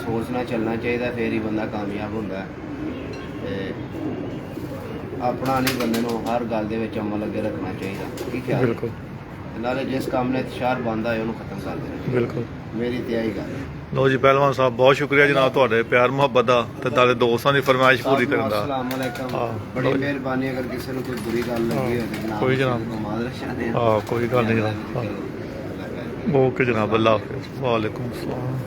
सोच ਨਾਲ ਚੱਲਣਾ ਚਾਹੀਦਾ, ਫਿਰ ਹੀ ਬੰਦਾ ਕਾਮਯਾਬ ਹੁੰਦਾ ਹੈ। ਤੇ ਆਪਣਾ ਨਹੀਂ ਬੰਦੇ ਨੂੰ ਹਰ ਗੱਲ ਦੇ ਵਿੱਚ ਅਮਲ ਅੱਗੇ ਰੱਖਣਾ ਚਾਹੀਦਾ। ਠੀਕ ਹੈ, ਬਿਲਕੁਲ। ਨਾਲੇ ਜਿਸ ਕੰਮ ਨੇ ਇਤਸ਼ਾਰ ਬੰਦਾ ਹੈ ਉਹਨੂੰ ਖਤਮ ਕਰ ਦੇਣਾ। ਬਿਲਕੁਲ ਮੇਰੀ ਤੇ ਆਹੀ ਗੱਲ ਹੈ। ਲੋ ਜੀ ਪਹਿਲਵਾਨ ਸਾਹਿਬ, ਬਹੁਤ ਸ਼ੁਕਰੀਆ ਜਨਾਬ ਤੁਹਾਡੇ ਪਿਆਰ ਮੁਹੱਬਤ ਦਾ ਤੇ ਨਾਲੇ ਦੋਸਤਾਂ ਦੀ ਫਰਮਾਇਸ਼ ਪੂਰੀ ਕਰਨ ਦਾ। अस्सलाम वालेकुम। हाँ, बड़ी लो- मेहरबानी। अगर किसी को कोई बुरी गल लगी हो तो जनाब कोई जनाब। को मादरत चाहते हैं। हाँ, कोई गल नहीं जनाब। अल्लाह खैर करे। ओके जनाब, अल्लाह हाफिज़, वालेकुम अस्सलाम।